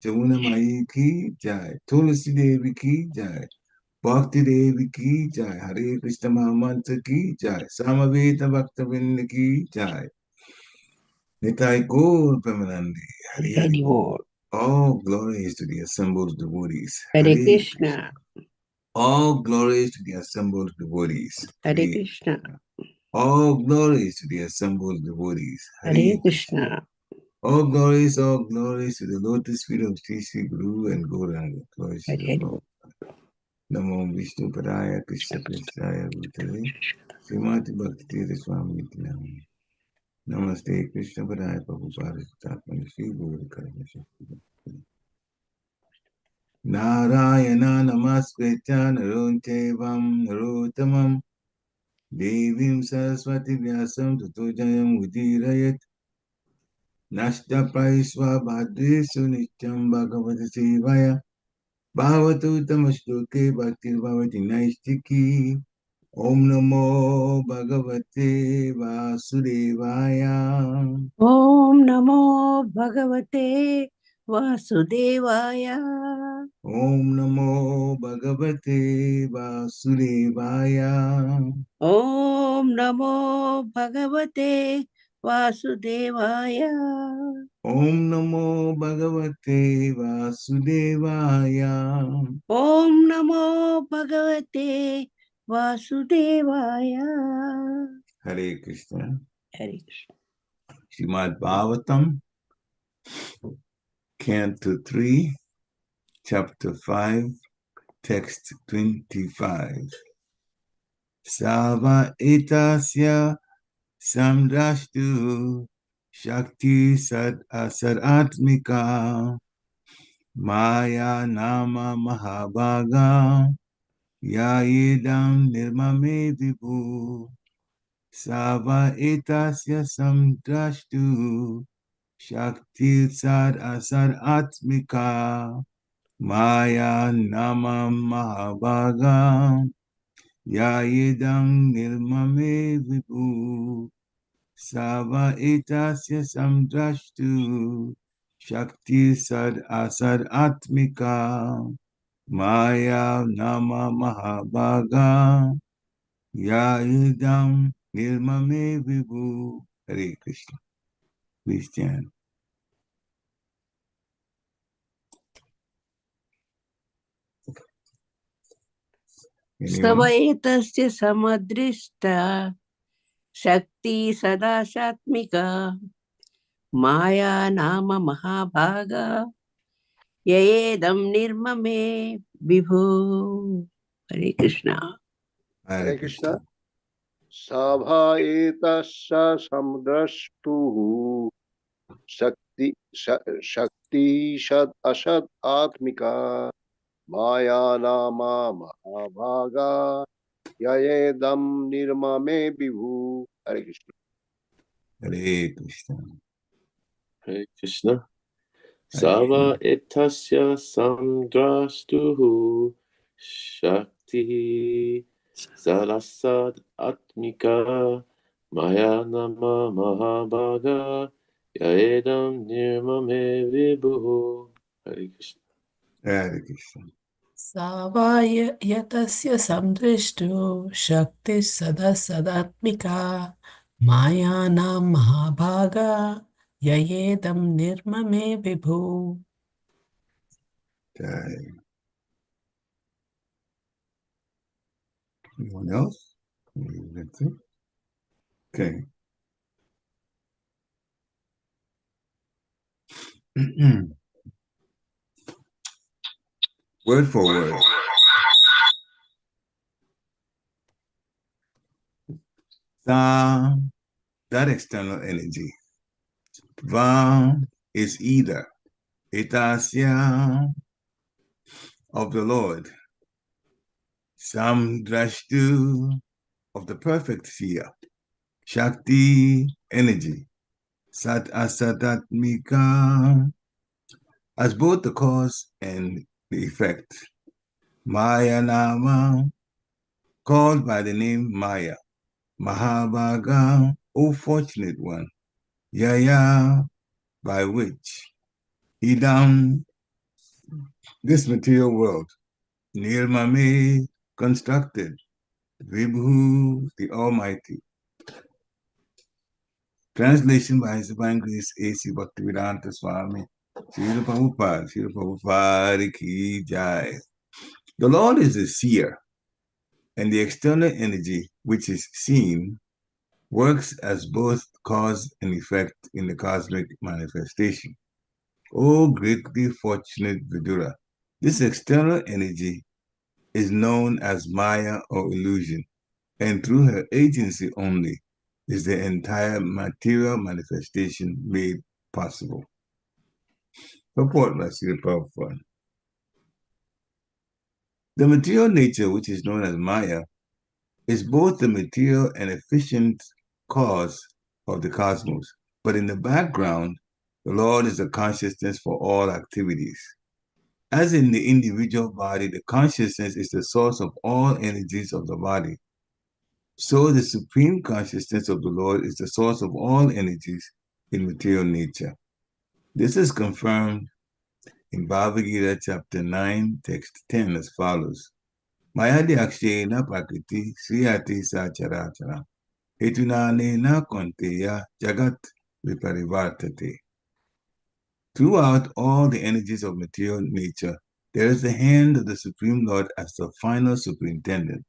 Jamuna Mai ki jai, Tulsi Devi ki jai, Bhakti Devi ki jai, Hare Krishna Mahamantra ki jai, Samaveta Bhaktavinda ki jai, Nitai Gaur Premanandi, Hari Hari. Hari Bol. All glories to the assembled devotees. Hare Hare Krishna. All glories to the assembled devotees. Hare Krishna. All glories to the assembled devotees. Hare Hare Krishna. Krishna. All glories to the lotus feet of Sri Guru and Gauranga. Glories to the Hare Lord. Namo Vishnu Padaya Krishna Krishna Bhutale Srimati Bhakti Swami Namo Namaste Krishna Padaya Prabhupada Tatman Sri Guru Karma Shakti Narayana Namaskritya Naruntevam Narotamam Devim Saraswati Vyasam Tato Jayam Udirayat Nashta Praiswa Bhadresu Nityam Bhagavata Sevaya Bhavatu Tamashloke Bhaktir Bhavati Naistiki Om Namo Bhagavate Vasudevaya Om Namo Bhagavate Vasudevaya. Om Namo Bhagavate Vasudevaya Om Namo Bhagavate Vasudevaya. Om Namo Bhagavate Vasudevaya Om Namo Bhagavate Vasudevaya. Hare Krishna. Hare Krishna. Srimad Bhagavatam, Canto 3, Chapter 5, Text 25. Sava etasya samdrashtu shakti sad asaratmika maya nama mahabhaga yayedam nirmame vibhu Sava etasya samdrashtu shakti sad asaratmika Maya nama mahabhaga yayedam nirmame vibhu Sava etasya samdrashtu shakti sad asad atmika Maya nama mahabhaga yayedam nirmame vibhu. Hare Krishna. Please stand. Savaetasya samadrishta Shakti Sadashatmika Maya Nama Mahabhaga Yayedam Nirmame Vibhu. Hare Krishna. Hare Krishna. Sabha etasya samdrashtuhu shakti shad ashad atmika maya nama mahabhaga yayedam nirmame vibhu. Hare Krishna. Hare Krishna. Hare Krishna. Sava etasya samdrashtuhu shakti sarasad atmika maya nama mahabhaga yaedam nirmame vibhu. Hare Krishna. Hare Krishna. Savaya yatasya samdrishtu shakti sada sadatmika mayanam mahabhaga yayedam nirmame vibhu. Okay. Anyone else? Okay. Word for word. Sa, that external energy. Va is either. Etasya of the Lord. Samdrashtu of the perfect seer. Shakti energy. Sat asatatmika as both the cause and the effect. Maya Nama, called by the name Maya. Mahabhaga, O fortunate one. Yaya, by which. Idam, this material world. Nirmame, constructed. Vibhu, the Almighty. Translation by His Divine Grace A.C. Bhaktivedanta Swami. Srila Prabhupada Ki Jai. The Lord is a seer, and the external energy, which is seen, works as both cause and effect in the cosmic manifestation. O greatly fortunate Vidura, this external energy is known as Maya or illusion, and through her agency only is the entire material manifestation made possible. Purport by Srila Prabhupada. The material nature, which is known as Maya, is both the material and efficient cause of the cosmos. But in the background, the Lord is the consciousness for all activities. As in the individual body, the consciousness is the source of all energies of the body. So the supreme consciousness of the Lord is the source of all energies in material nature. This is confirmed in Bhagavad Gita chapter 9, text 10 as follows. Mayadi akshena prakriti sriyati sacharachara hetunanena konteya jagat viparivartate. Throughout all the energies of material nature, there is the hand of the Supreme Lord as the final superintendent.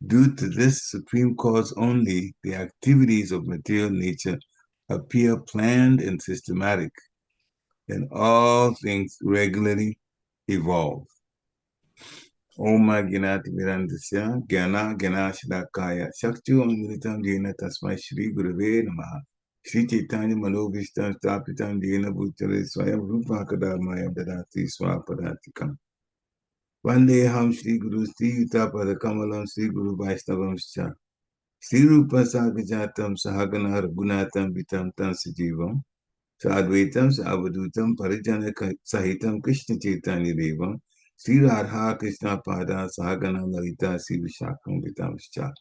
Due to this supreme cause only, the activities of material nature appear planned and systematic, and all things regularly evolve. Om Gnati Mirandasya Gyana Ganashilakaya Shakti Amritam Jena Tasmai Shri Gurave Namaha Shri Chaitanya Manobhishtam Stapitam Jena Bhutale Swayam Rupakadamayam Dadati Swapadatikam Vandeham Shri Guru Sri Yuta Kamalam Shri Guru Vaishnavam Scha Shri Rupa Sagajatam Sahagana Raghunatam Vitam Tan Sajivam Sadvaitam Savadutam Parijana Sahitam Krishna Chaitanya Devam Sri Radha Krishna Pada Sahagana Lalita Sri Vishakam Vitamscha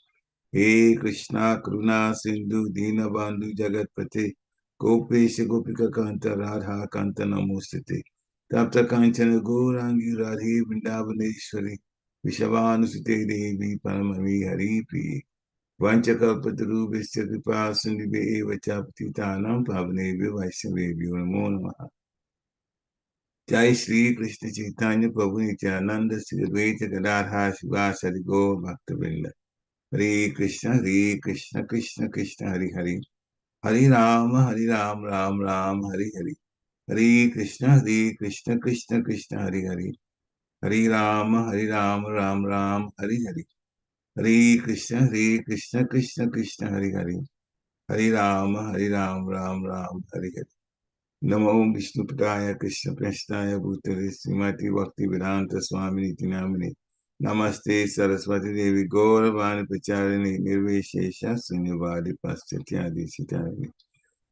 He Krishna Karuna Sindhu Dina Bandhu Jagatpate Gopesha Gopika Kanta Radha Kanta Namostate Tapta Kanchana Gourangi Radhe Vrindavaneshwari Vishavanusute Devi Paramami Hari Priye Vanchakalpatarubhishya Kripa Sindhibe Eva Chapatitanam Pavanebhyo Vaishnavebhyo Namo Namaha. Jai Shri Krishna Chaitanya Prabhu Nityananda Sri Advaita Gadadhar Shivasari Gaur Bhaktivinoda. Hare Krishna Krishna Krishna Hare Hare Hare Ram Ram Hare Hare Hare Krishna Krishna Krishna Hare Hare Hare Ram Ram Hare Hare Hare Krishna Krishna Krishna Hare Hare Hare Ram Ram Hare Hare Namo Vishnu Padaya Krishna Prasthaya Bhutale Srimati Bhakti Vedanta Swami Niti Namini Namaste Saraswati Devi Gauravani Pacharini Nirvishesha Sunyavadi Paschatya Sitani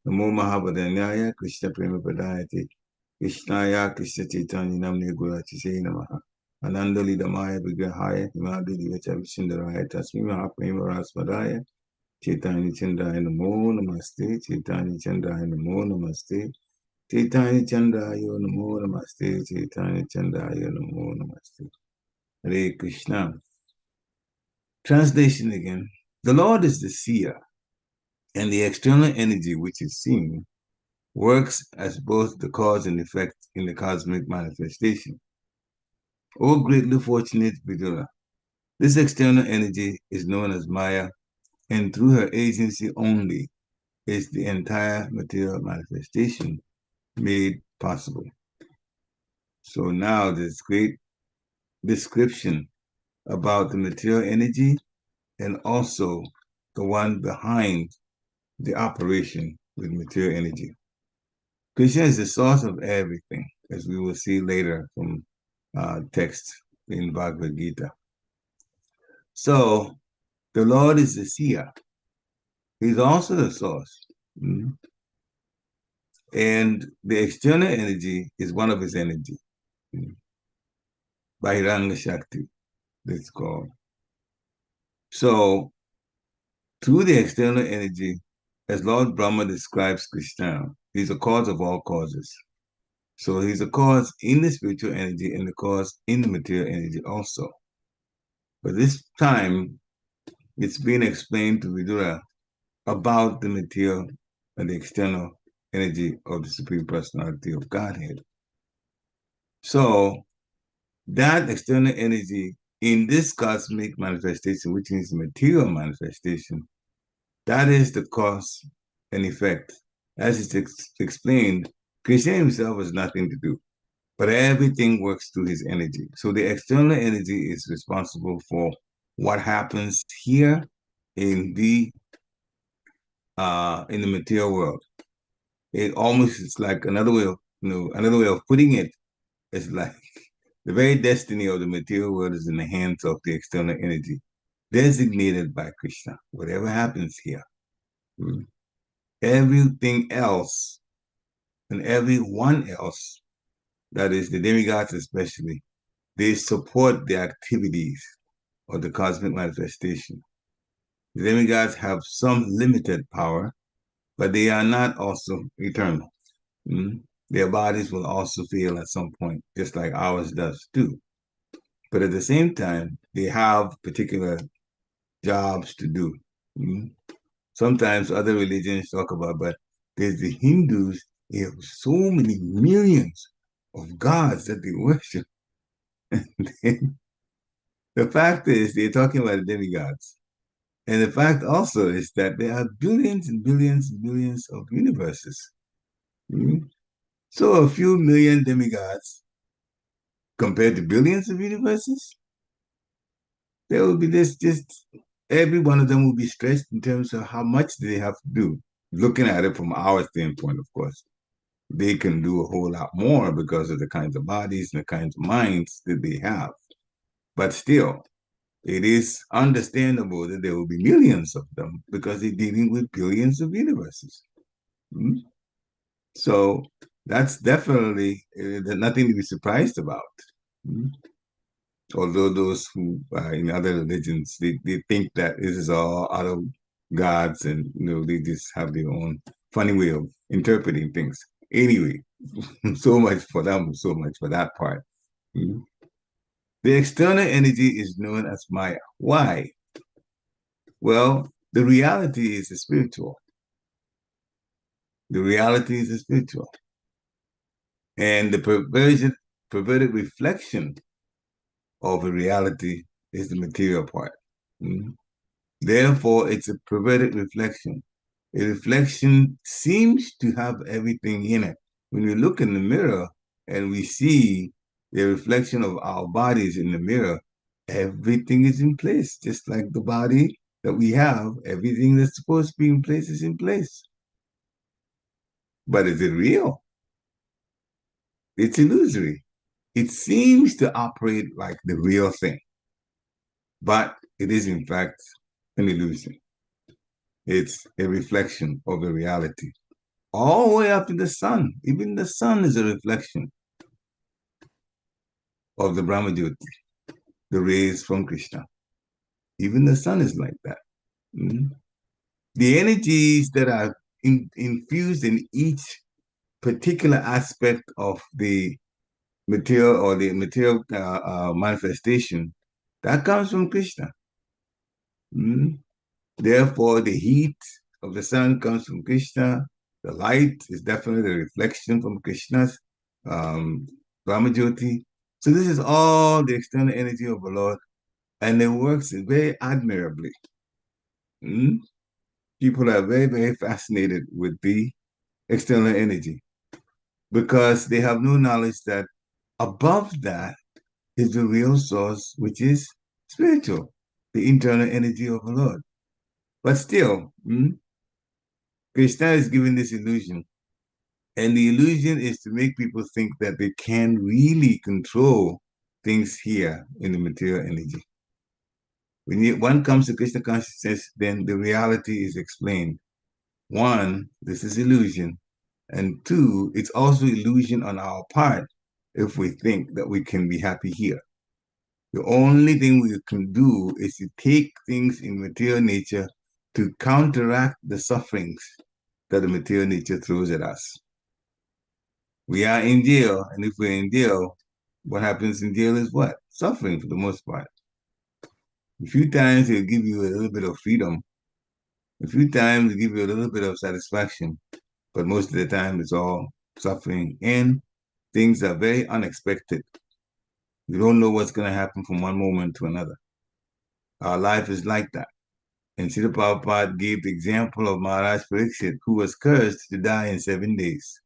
Namo Mahabharanyaya Krishna Prema Padayate Krishnaya Krishna Chaitanya Namni Gurachise Namaha Ananda Lidamaya Vigrahaya Himadi Divacha Vishindaraya Tasmi Mahaprema Raspadaya Chaitanya Chandaya Namo Namaste Chaitanya Chandaya Namo Namaste Chaitanya Chandaya Namo Namaste Chaitanya Chandaya Namo Namaste Hare Krishna. Translation again. The Lord is the seer, and the external energy which is seen works as both the cause and effect in the cosmic manifestation. O greatly fortunate Vidura, this external energy is known as Maya, and through her agency only is the entire material manifestation made possible. So now this great description about the material energy and also the one behind the operation with material energy. Krishna is the source of everything, as we will see later from text in Bhagavad Gita. So the Lord is the seer. He's also the source. Mm-hmm. And the external energy is one of his energy. Mm-hmm. Bahiranga Shakti, that's called. So through the external energy, as Lord Brahma describes Krishna, he's the cause of all causes. So he's a cause in the spiritual energy and the cause in the material energy also. But this time, it's being explained to Vidura about the material and the external energy of the Supreme Personality of Godhead. So that external energy in this cosmic manifestation, which is material manifestation, that is the cause and effect. As it's explained, Krishna himself has nothing to do, but everything works through his energy. So the external energy is responsible for what happens here in the material world. It almost is like another way of another way of putting it is like the very destiny of the material world is in the hands of the external energy, designated by Krishna. Whatever happens here, everything else and everyone else, that is the demigods especially, they support the activities of the cosmic manifestation. The demigods have some limited power, but they are not also eternal. Their bodies will also fail at some point, just like ours does too. But at the same time, they have particular jobs to do. Sometimes other religions talk about, but there's the Hindus, they have so many millions of gods that they worship. The fact is, they're talking about demigods. And the fact also is that there are billions and billions and billions of universes. So a few million demigods compared to billions of universes, there will be this just every one of them will be stressed in terms of how much they have to do. Looking at it from our standpoint, of course, they can do a whole lot more because of the kinds of bodies and the kinds of minds that they have. But still, it is understandable that there will be millions of them because they're dealing with billions of universes. So that's definitely nothing to be surprised about. Although those who in other religions, they think that this is all out of gods and they just have their own funny way of interpreting things. Anyway, so much for them, so much for that part. The external energy is known as Maya. Why? Well, the reality is the spiritual. The reality is the spiritual. And the perverted reflection of a reality is the material part. Therefore, it's a perverted reflection. A reflection seems to have everything in it. When we look in the mirror and we see the reflection of our bodies in the mirror, everything is in place, just like the body that we have, everything that's supposed to be in place is in place. But is it real? It's illusory. It seems to operate like the real thing, but it is in fact an illusion. It's a reflection of the reality. All the way up to the sun. Even the sun is a reflection of the Brahmajyoti, the rays from Krishna. Even the sun is like that. The energies that are infused in each particular aspect of the material or the material manifestation, that comes from Krishna. Therefore, the heat of the sun comes from Krishna. The light is definitely a reflection from Krishna's Brahmajyoti. So this is all the external energy of the Lord, and it works very admirably. People are very, very fascinated with the external energy because they have no knowledge that above that is the real source, which is spiritual, the internal energy of the Lord. But still, Krishna is giving this illusion. And the illusion is to make people think that they can really control things here in the material energy. When one comes to Krishna consciousness, then the reality is explained. One, this is illusion. And two, it's also illusion on our part if we think that we can be happy here. The only thing we can do is to take things in material nature to counteract the sufferings that the material nature throws at us. We are in jail, and if we're in jail, what happens in jail is what? Suffering for the most part. A few times they'll give you a little bit of freedom. A few times they'll give you a little bit of satisfaction, but most of the time it's all suffering, and things are very unexpected. You don't know what's going to happen from one moment to another. Our life is like that. And Srila Prabhupada gave the example of Maharaj Pariksit, who was cursed to die in 7 days.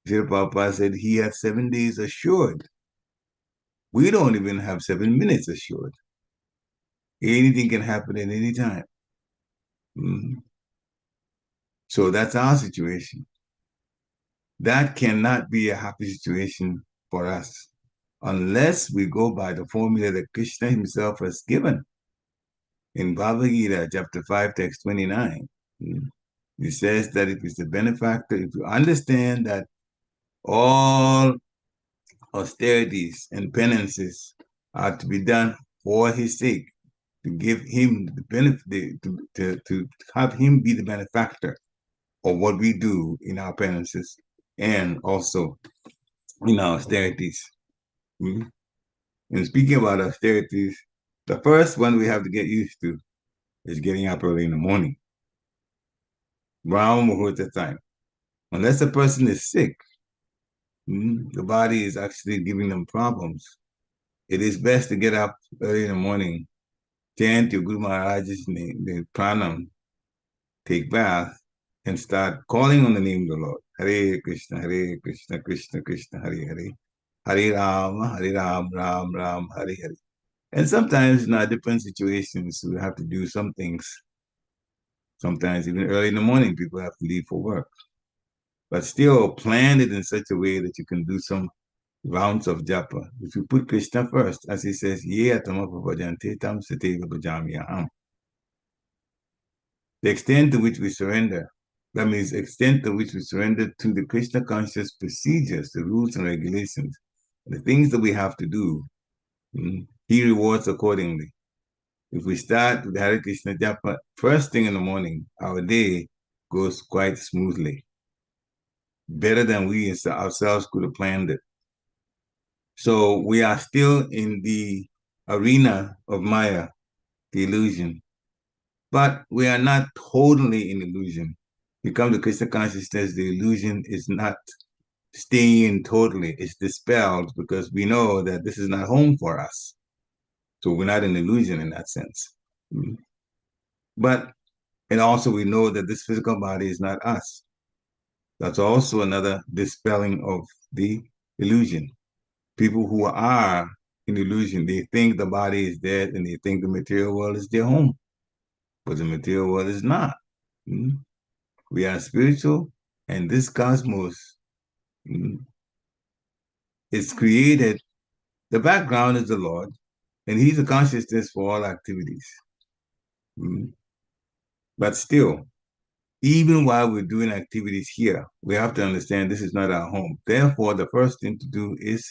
Srila Prabhupada said he had 7 days assured. We don't even have 7 minutes assured. Anything can happen at any time. So that's our situation. That cannot be a happy situation for us unless we go by the formula that Krishna himself has given. In Bhagavad Gita, chapter 5, text 29, he says that it is the benefactor, if you understand that all austerities and penances are to be done for his sake, to give him the benefit, to have him be the benefactor of what we do in our penances and also in our austerities. And speaking about austerities, the first one we have to get used to is getting up early in the morning, around Muhurta time. Unless a person is sick, the body is actually giving them problems. It is best to get up early in the morning, chant your Guru Maharaj's name, the pranam, take bath, and start calling on the name of the Lord. Hare Krishna, Krishna Krishna, Hare Hare. Hare Ram, Ram Ram, Hare Hare. And sometimes in our different situations, we have to do some things. Sometimes even early in the morning, people have to leave for work. But still plan it in such a way that you can do some rounds of japa. If you put Krishna first, as he says, Ye atamapa bhajante tam sateva bhajami aham. The extent to which we surrender, that means the extent to which we surrender to the Krishna conscious procedures, the rules and regulations, the things that we have to do, he rewards accordingly. If we start with Hare Krishna Japa first thing in the morning, our day goes quite smoothly. Better than we ourselves could have planned it. So we are still in the arena of Maya, the illusion. But we are not totally in illusion. We come to Krishna consciousness, the illusion is not staying totally. It's dispelled because we know that this is not home for us. So we're not in illusion in that sense. But, and also we know that this physical body is not us. That's also another dispelling of the illusion. People who are in illusion, they think the body is dead and they think the material world is their home. But the material world is not. We are spiritual, and this cosmos is created. The background is the Lord, and he's a consciousness for all activities. But still, even while we're doing activities here, we have to understand this is not our home. Therefore, the first thing to do is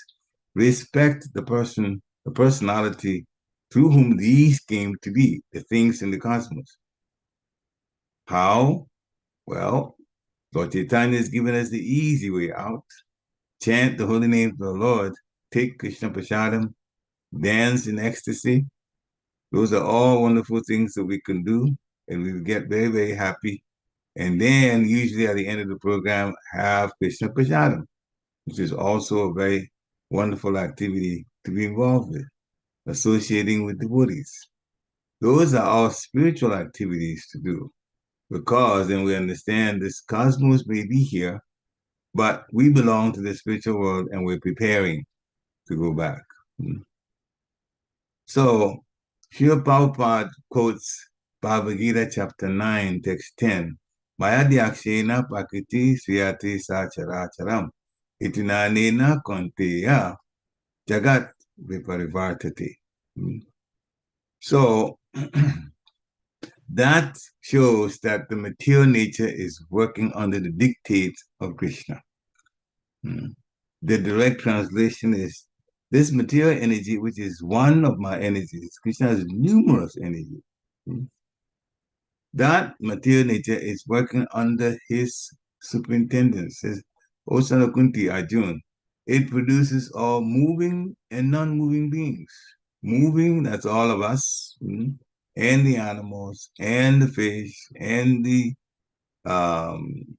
respect the person, the personality through whom these came to be, the things in the cosmos. How? Well, Lord Chaitanya has given us the easy way out. Chant the holy name of the Lord, take Krishna Prasadam, dance in ecstasy. Those are all wonderful things that we can do, and we get very, very happy. And then usually at the end of the program, have Krishna Prasadam, which is also a very wonderful activity to be involved with, associating with devotees. Those are all spiritual activities to do, because then we understand this cosmos may be here, but we belong to the spiritual world and we're preparing to go back. So, Srila Prabhupada quotes Bhagavad Gita chapter 9, text 10. Mayadhyakshena prakriti sriyati sacharacharam itinanena konteya jagat viparivartati. So, that shows that the material nature is working under the dictates of Krishna. The direct translation is this material energy, which is one of my energies. Krishna has numerous energies. That material nature is working under his superintendence, his O son of Kunti, Arjun, it produces all moving and non-moving beings. Moving, that's all of us, and the animals, and the fish, and the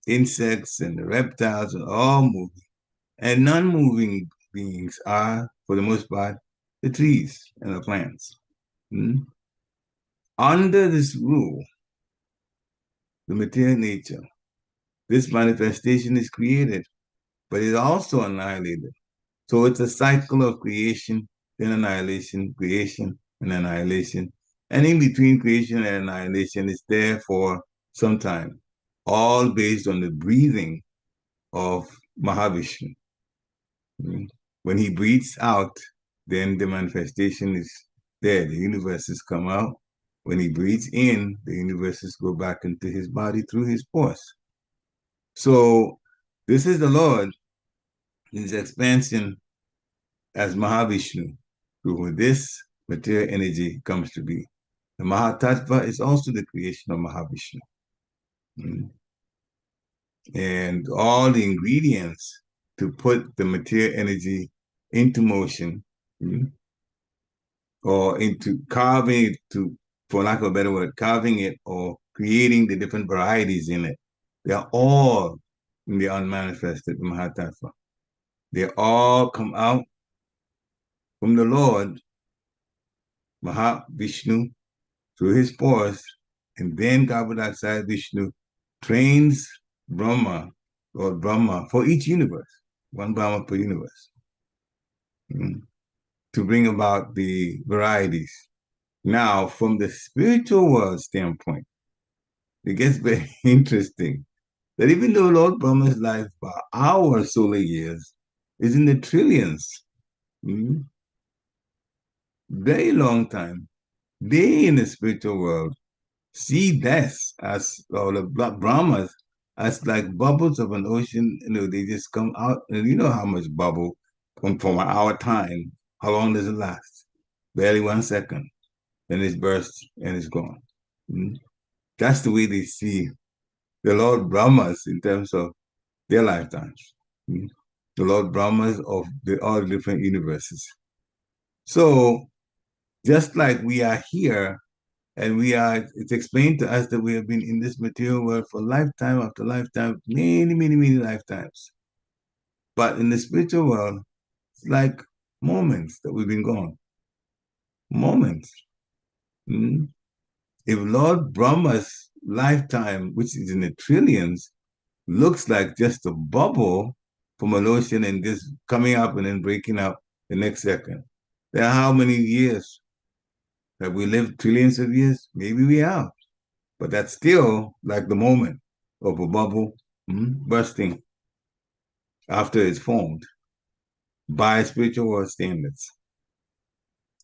insects, and the reptiles, are all moving. And non-moving beings are, for the most part, the trees and the plants. Under this rule, the material nature, this manifestation is created, but is also annihilated. So it's a cycle of creation, then annihilation, creation, and annihilation. And in between creation and annihilation is there for some time, all based on the breathing of Mahavishnu. When he breathes out, then the manifestation is there. The universes come out. When he breathes in, the universes go back into his body through his pores. So this is the Lord, his expansion as Mahavishnu, through this material energy comes to be. The Mahatattva is also the creation of Mahavishnu. And all the ingredients to put the material energy into motion, or into carving it, to, for lack of a better word, carving it or creating the different varieties in it, they are all in the unmanifested Mahatattva. They all come out from the Lord, Mahavishnu, through his pores, and then carbon dioxide Vishnu trains Brahma, or Brahma, for each universe, one Brahma per universe, to bring about the varieties. Now, from the spiritual world standpoint, it gets very interesting that even though Lord Brahma's life by our solar years is in the trillions, very long time, they in the spiritual world see death as, or the Brahmas, as like bubbles of an ocean. They just come out, and you know how much bubble from our time, how long does it last? Barely 1 second. Then it's burst and it's gone. That's the way they see the Lord Brahmas in terms of their lifetimes. The Lord Brahmas of all different universes. So just like we are here, and it's explained to us that we have been in this material world for lifetime after lifetime, many, many, many lifetimes. But in the spiritual world, it's like moments that we've been gone. Moments. If Lord Brahma's lifetime, which is in the trillions, looks like just a bubble from an ocean and just coming up and then breaking up the next second, then how many years have we lived? Trillions of years? Maybe we have. But that's still like the moment of a bubble bursting after it's formed by spiritual world standards.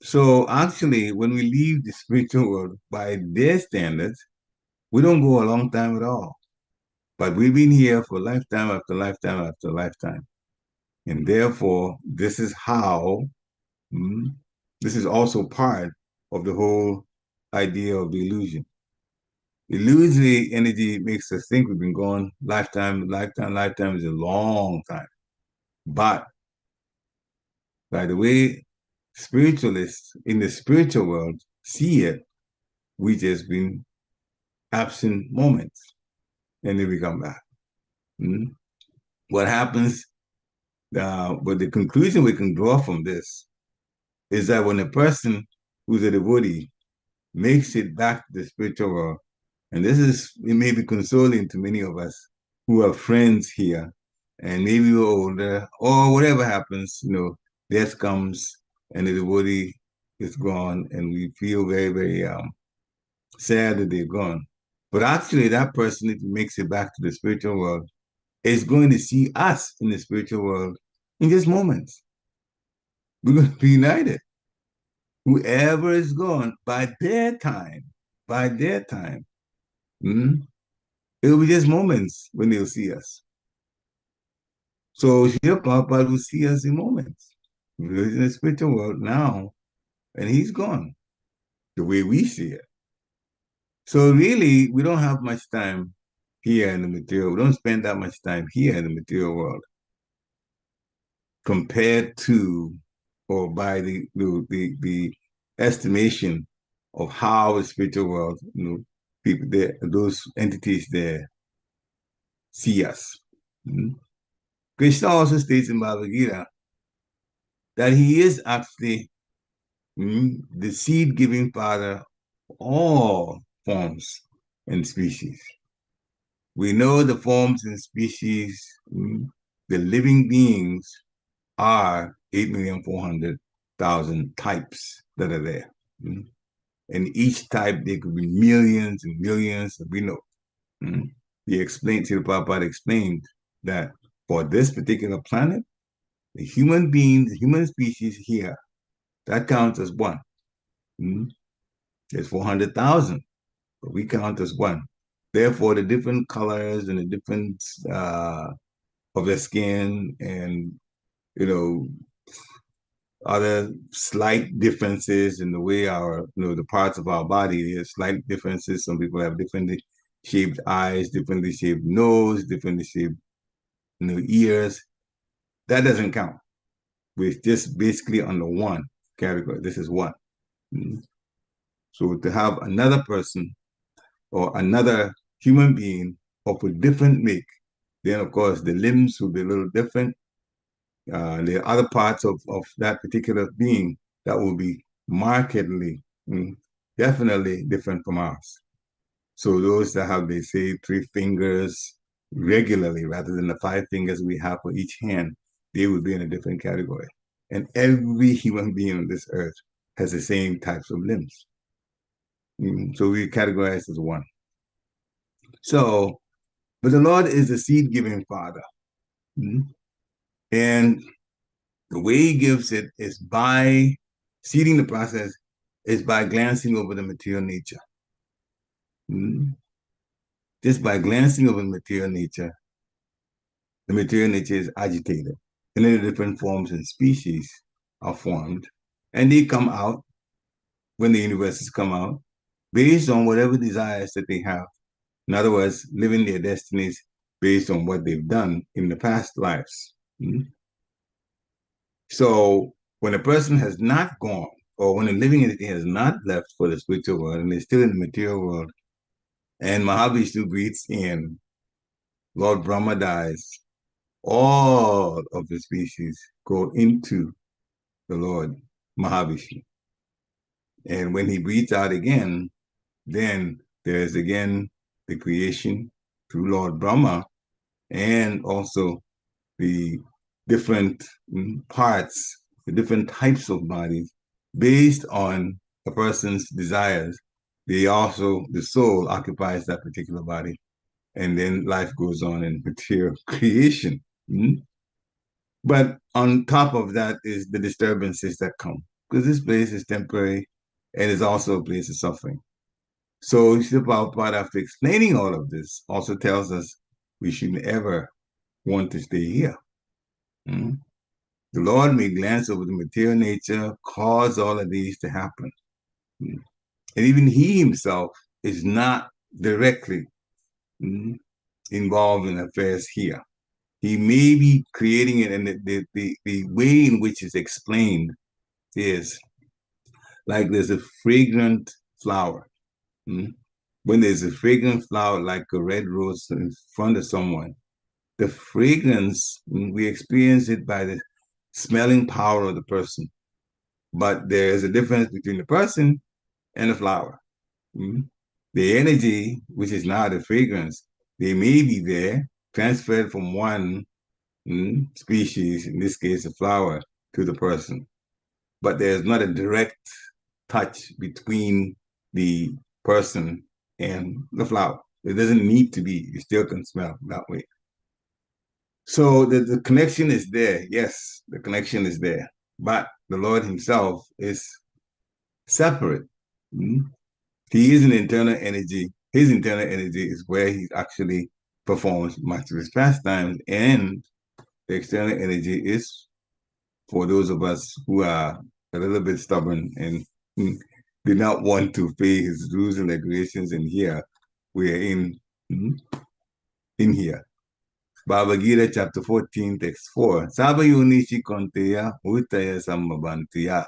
So actually, when we leave the spiritual world by their standards, we don't go a long time at all. But we've been here for lifetime after lifetime after lifetime. And therefore, this is how, this is also part of the whole idea of the illusion. Illusory energy makes us think we've been gone lifetime. Lifetime is a long time. But by the way spiritualists in the spiritual world see it, we just been absent moments, and then we come back. What happens, but the conclusion we can draw from this is that when a person who's a devotee makes it back to the spiritual world, and it may be consoling to many of us who have friends here, and maybe we're older, or whatever happens, death comes and the devotee is gone, and we feel very, very sad that they're gone. But actually, that person, if he makes it back to the spiritual world, is going to see us in the spiritual world in just moments. We're going to be united. Whoever is gone, by their time, it'll be just moments when they'll see us. So Shiva Prabhupada will see us in moments. He's in the spiritual world now, and he's gone the way we see it. So really, we don't have much time here in the material. We don't spend that much time here in the material world. compared to, or by the estimation of how the spiritual world, people there, those entities there see us. Krishna also states in Bhagavad Gita that he is actually the seed-giving father of all forms and species. We know the forms and species, the living beings are 8,400,000 types that are there. And each type, there could be millions and millions, we know. He explained, Srila Prabhupada explained that for this particular planet, the human beings, the human species here, that counts as one. There's 400,000, but we count as one. Therefore, the different colors and the different of their skin and, other slight differences in the way our, the parts of our body, there's slight differences. Some people have differently shaped eyes, differently shaped nose, differently shaped, ears. That doesn't count. We're just basically on the one category. This is one. So to have another person or another human being of a different make, then of course the limbs will be a little different. The other parts of that particular being that will be markedly, definitely different from ours. So those that have, they say, 3 fingers regularly rather than the 5 fingers we have for each hand, they would be in a different category. And every human being on this earth has the same types of limbs. So we categorize as one. So, but the Lord is the seed-giving Father. And the way he gives it is by seeding the process, is by glancing over the material nature. Just by glancing over the material nature is agitated. And then the different forms and species are formed. And they come out, when the universes come out, based on whatever desires that they have. In other words, living their destinies based on what they've done in the past lives. So when a person has not gone, or when a living entity has not left for the spiritual world and is still in the material world, and Mahavishnu breathes in, Lord Brahma dies, all of the species go into the Lord Mahavishnu. And when he breathes out again, then there's again the creation through Lord Brahma, and also the different parts, the different types of bodies based on a person's desires. The soul occupies that particular body, and then life goes on in material creation. But on top of that is the disturbances that come, because this place is temporary and is also a place of suffering. So Srila Prabhupada, after explaining all of this, also tells us we shouldn't ever want to stay here. The Lord may glance over the material nature, cause all of these to happen. And even he himself is not directly involved in affairs here. He may be creating it, and the way in which it's explained is like there's a fragrant flower. When there's a fragrant flower like a red rose in front of someone, the fragrance, we experience it by the smelling power of the person. But there's a difference between the person and the flower. The energy, which is not a fragrance, they may be there, transferred from one species, in this case a flower, to the person. But there's not a direct touch between the person and the flower. It doesn't need to be. You still can smell that way. So the connection is there. Yes, the connection is there. But the Lord himself is separate. He is an internal energy. His internal energy is where he actually performs much of his pastimes, and the external energy is for those of us who are a little bit stubborn and do not want to pay his rules and regulations. And here we are in here. Bhagavad Gita chapter 14, text 4. Sabayoni Shikonteya Uttaya Sammabantiya.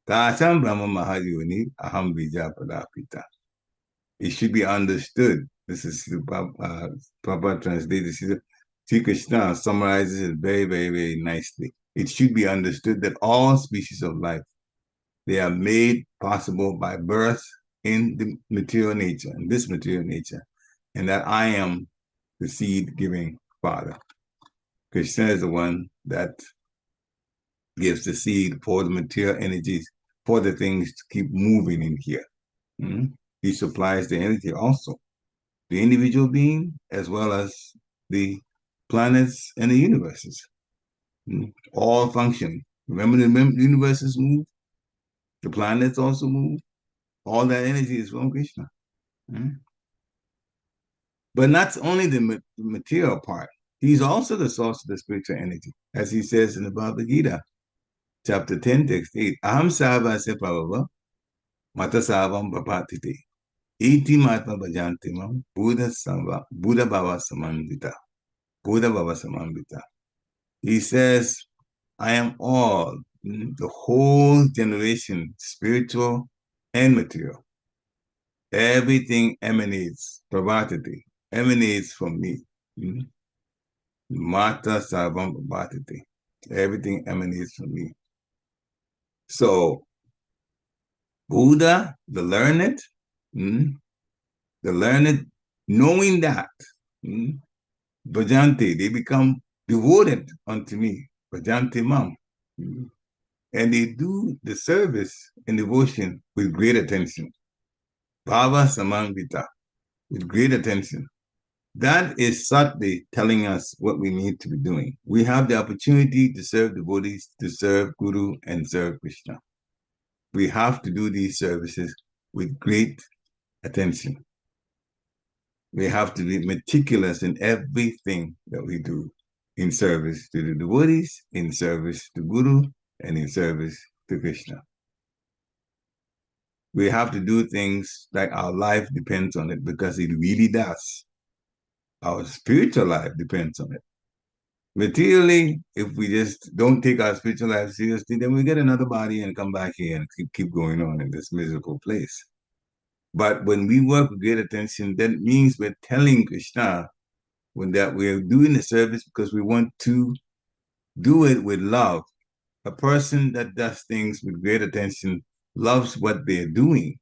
Tasam Brahma Mahayoni Aham Bija Padapita. It should be understood. This is the Prabhupada translated. Sri Krishna summarizes it very, very, very nicely. It should be understood that all species of life, they are made possible by birth in the material nature, in this material nature, and that I am the seed-giving Father. Krishna is the one that gives the seed for the material energies, for the things to keep moving in here. He supplies the energy also, the individual being as well as the planets and the universes, all functioning. Remember the universes move, the planets also move. All that energy is from Krishna. But not only the material part, he's also the source of the spiritual energy, as he says in the Bhagavad Gita, chapter 10, text 8. Aham savasya prabhava mata savam prapatite. Iti matma bhajantimam Buddha bhava samandita. Buddha bhava samandita. He says, I am all, the whole generation, spiritual and material. Everything emanates, pravatiti, emanates from me. Mata sarvam pravatiti. Everything emanates from me. So, Buddha, the learned, knowing that, bhajanti, they become devoted unto me, bhajanti mam. And they do the service and devotion with great attention. Bhava samangita, with great attention. That is subtly telling us what we need to be doing. We have the opportunity to serve devotees, to serve Guru, and serve Krishna. We have to do these services with great attention. We have to be meticulous in everything that we do in service to the devotees, in service to Guru, and in service to Krishna. We have to do things like our life depends on it, because it really does. Our spiritual life depends on it. Materially, if we just don't take our spiritual life seriously, then we get another body and come back here and keep going on in this miserable place. But when we work with great attention, that means we're telling Krishna that we're doing the service because we want to do it with love. A person that does things with great attention loves what they're doing.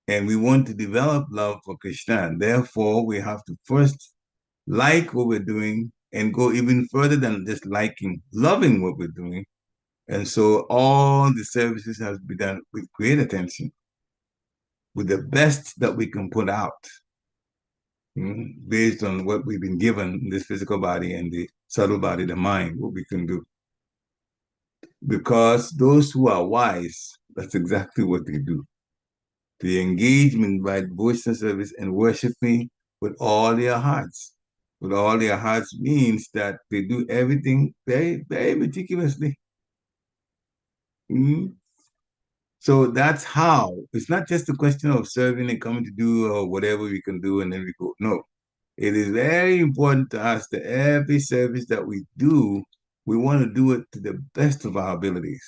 And we want to develop love for Krishna. Therefore, we have to first like what we're doing and go even further than just liking, loving what we're doing. And so all the services have to be done with great attention, with the best that we can put out, based on what we've been given in this physical body and the subtle body, the mind, what we can do. Because those who are wise, that's exactly what they do. They engage in by devotional service and worship me with all their hearts. With all their hearts means that they do everything very, very meticulously. So that's how. It's not just a question of serving and coming to do or whatever we can do and then we go. No. It is very important to us that every service that we do, we want to do it to the best of our abilities.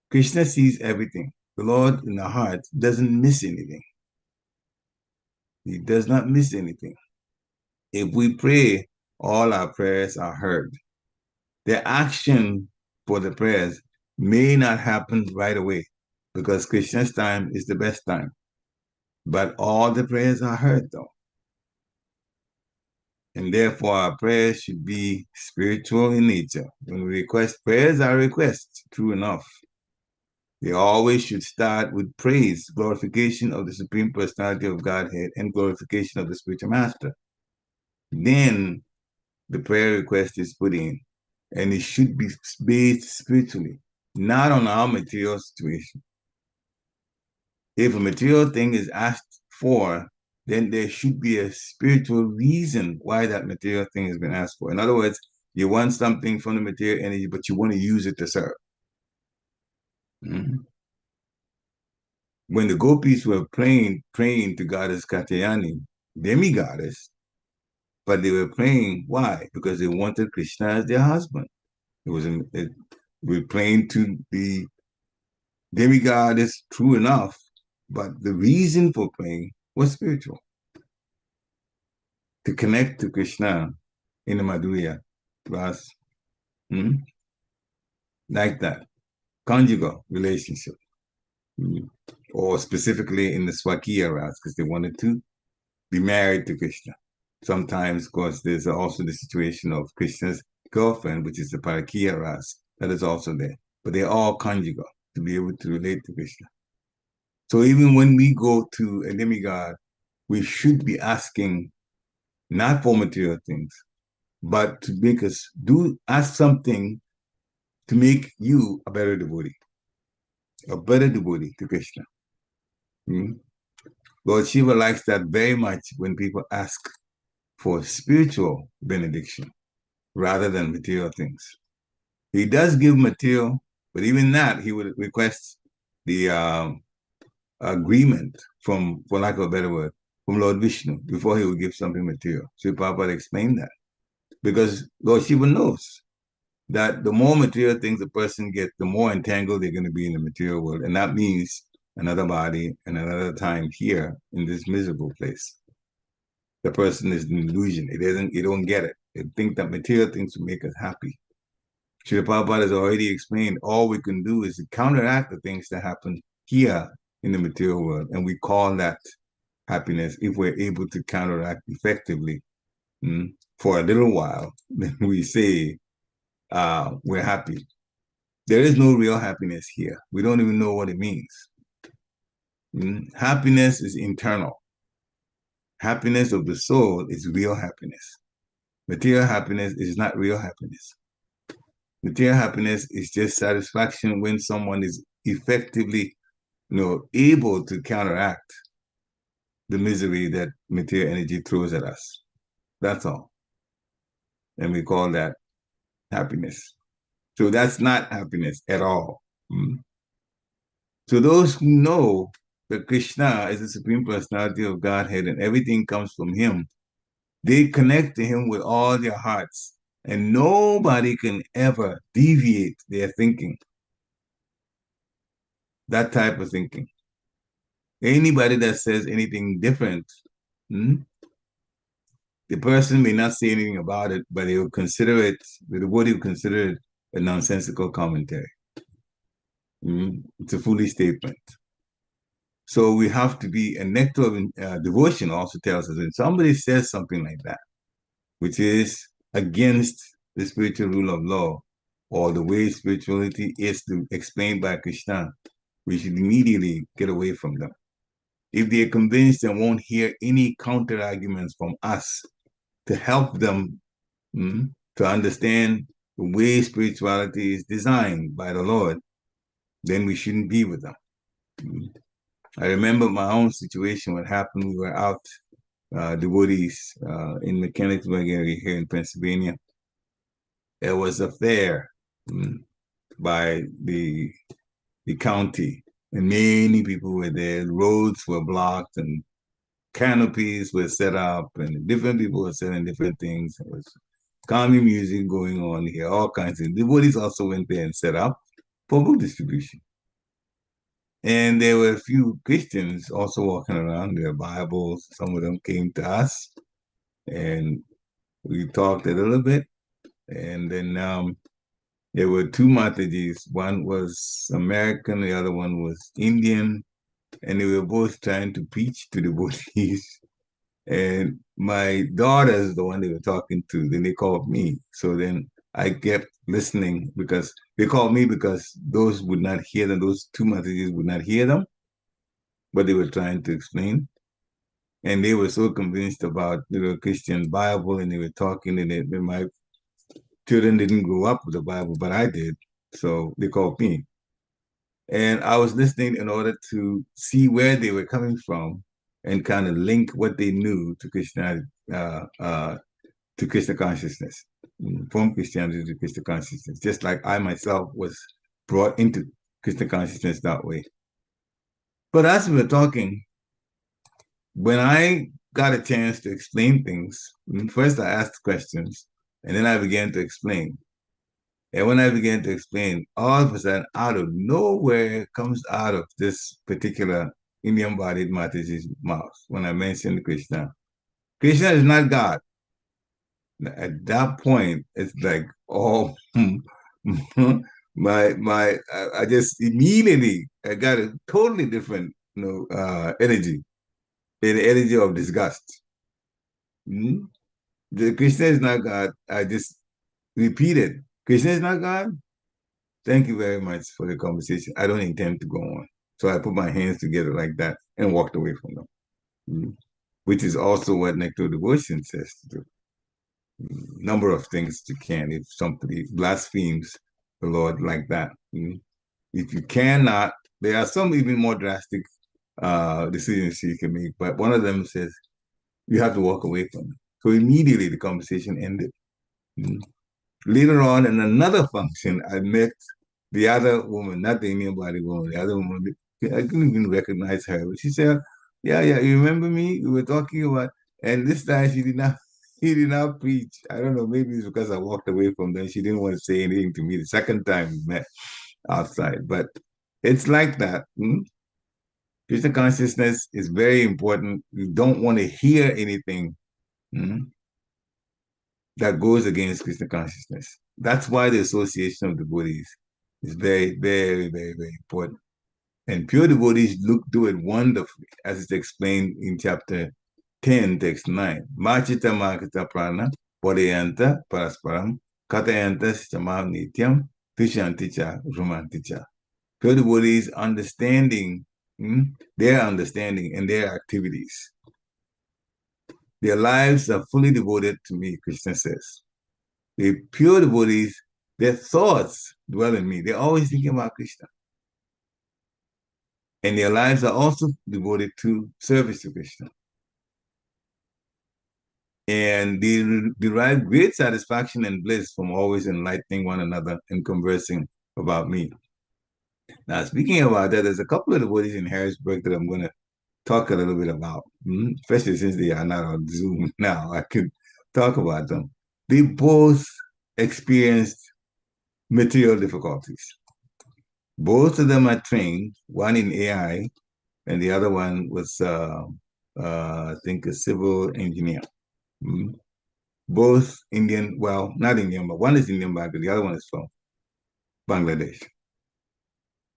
Krishna sees everything. The Lord in the heart doesn't miss anything. He does not miss anything. If we pray, all our prayers are heard. The action for the prayers may not happen right away because Krishna's time is the best time. But all the prayers are heard though. And therefore our prayers should be spiritual in nature. When we request, prayers are requests, true enough. They always should start with praise, glorification of the Supreme Personality of Godhead, and glorification of the Spiritual Master. Then the prayer request is put in, and it should be based spiritually, not on our material situation. If a material thing is asked for, then there should be a spiritual reason why that material thing has been asked for. In other words, you want something from the material energy, but you want to use it to serve. When the gopis were praying to Goddess Katyayani, demigoddess, But they were praying. Why? Because they wanted Krishna as their husband. We're praying to the demigod is true enough, but the reason for praying was spiritual. To connect to Krishna in the Madhurya class, like that. Conjugal relationship. Or specifically in the Swakiya Ras, because they wanted to be married to Krishna. Sometimes, of course, there's also the situation of Krishna's girlfriend, which is the Parakiya Ras, that is also there. But they're all conjugal to be able to relate to Krishna. So even when we go to a demigod, we should be asking not for material things, but to make us ask something to make you a better devotee to Krishna. Lord Shiva likes that very much when people ask for spiritual benediction rather than material things. He does give material, but even that, he would request the agreement from, for lack of a better word, from Lord Vishnu before he would give something material. So Prabhupada explained that. Because Lord Shiva knows that the more material things a person gets, the more entangled they're going to be in the material world. And that means another body and another time here in this miserable place. The person is an illusion. You don't get it. They think that material things will make us happy. Srila Prabhupada has already explained all we can do is to counteract the things that happen here in the material world. And we call that happiness if we're able to counteract effectively for a little while. Then we say we're happy. There is no real happiness here. We don't even know what it means. Happiness is internal. Happiness of the soul is real happiness. Material happiness is not real happiness. Material happiness is just satisfaction when someone is effectively, able to counteract the misery that material energy throws at us. That's all. And we call that happiness. So that's not happiness at all. So those who know that Krishna is the Supreme Personality of Godhead and everything comes from him, they connect to him with all their hearts. And nobody can ever deviate their thinking. That type of thinking. Anybody that says anything different, the person may not say anything about it, but they will consider it, the devotee will consider it a nonsensical commentary. It's a foolish statement. So we have to be, a nectar of devotion also tells us when somebody says something like that, which is against the spiritual rule of law, or the way spirituality is explained by Krishna, we should immediately get away from them. If they're convinced and won't hear any counter arguments from us to help them to understand the way spirituality is designed by the Lord, then we shouldn't be with them. I remember my own situation, what happened, we were out, devotees in Mechanicsburg area here in Pennsylvania. There was a fair by the county, and many people were there. Roads were blocked and canopies were set up, and different people were selling different things. There was calming music going on here, all kinds of things. Devotees also went there and set up for book distribution. And there were a few Christians also walking around, their Bibles. Some of them came to us, and we talked a little bit. And then there were two Matajis. One was American, the other one was Indian, and they were both trying to preach to the devotees. And my daughter is the one they were talking to. Then they called me. So then I kept listening because they called me because those would not hear them. Those two Matajis would not hear them, but they were trying to explain. And they were so convinced about the Christian Bible, and they were talking, and my children didn't grow up with the Bible, but I did. So they called me. And I was listening in order to see where they were coming from and kind of link what they knew to Krishna, to Krishna consciousness, from Christianity to Krishna consciousness, just like I myself was brought into Krishna consciousness that way. But as we were talking, when I got a chance to explain things, first I asked questions, and then I began to explain. And when I began to explain, all of a sudden, out of nowhere, comes out of this particular Indian-bodied Mataji's mouth when I mentioned Krishna. Krishna is not God. At that point, it's like, oh, I just immediately I got a totally different, energy, the energy of disgust. Hmm? The Krishna is not God. I just repeated, Krishna is not God. Thank you very much for the conversation. I don't intend to go on. So I put my hands together like that and walked away from them, which is also what Nectar Devotion says to do. Number of things you can if somebody blasphemes the Lord like that. If you cannot, there are some even more drastic decisions you can make, but one of them says you have to walk away from it. So immediately the conversation ended. Later on, in another function, I met the other woman, not the Indian body woman, the other woman. I couldn't even recognize her, but she said, "Yeah, yeah, you remember me? We were talking about." And this time, she did not. He did not preach. I don't know. Maybe it's because I walked away from them. She didn't want to say anything to me. The second time we met outside, but it's like that. Krishna consciousness is very important. You don't want to hear anything. That goes against Krishna consciousness. That's why the association of devotees is very, very, very, very important. And pure devotees do it wonderfully, as it's explained in chapter 10, text 9. Machita makita prana, bodhayanta parasparam, katayanta stamam nityam, tishanticha rumanticha. Pure devotees understanding, their understanding and their activities. Their lives are fully devoted to me, Krishna says. The pure devotees, their thoughts dwell in me. They're always thinking about Krishna. And their lives are also devoted to service to Krishna. And they derive great satisfaction and bliss from always enlightening one another and conversing about me. Now, speaking about that, there's a couple of devotees in Harrisburg that I'm going to talk a little bit about, especially since they are not on Zoom now. I could talk about them. They both experienced material difficulties. Both of them are trained, one in AI, and the other one was, I think, a civil engineer. Both Indian, well, not Indian, but one is Indian, but the other one is from Bangladesh.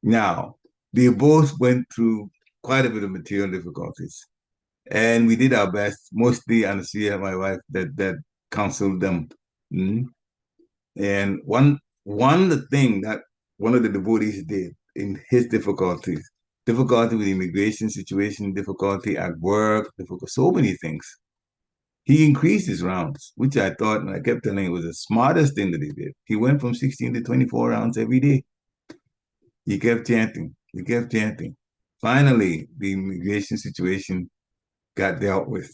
Now, they both went through quite a bit of material difficulties. And we did our best, mostly Anastasia, my wife, that counseled them. And one thing that one of the devotees did in his difficulty with immigration situation, difficulty at work, so many things. He increased his rounds, which I thought, and I kept telling him, was the smartest thing that he did. He went from 16 to 24 rounds every day. He kept chanting. He kept chanting. Finally, the immigration situation got dealt with.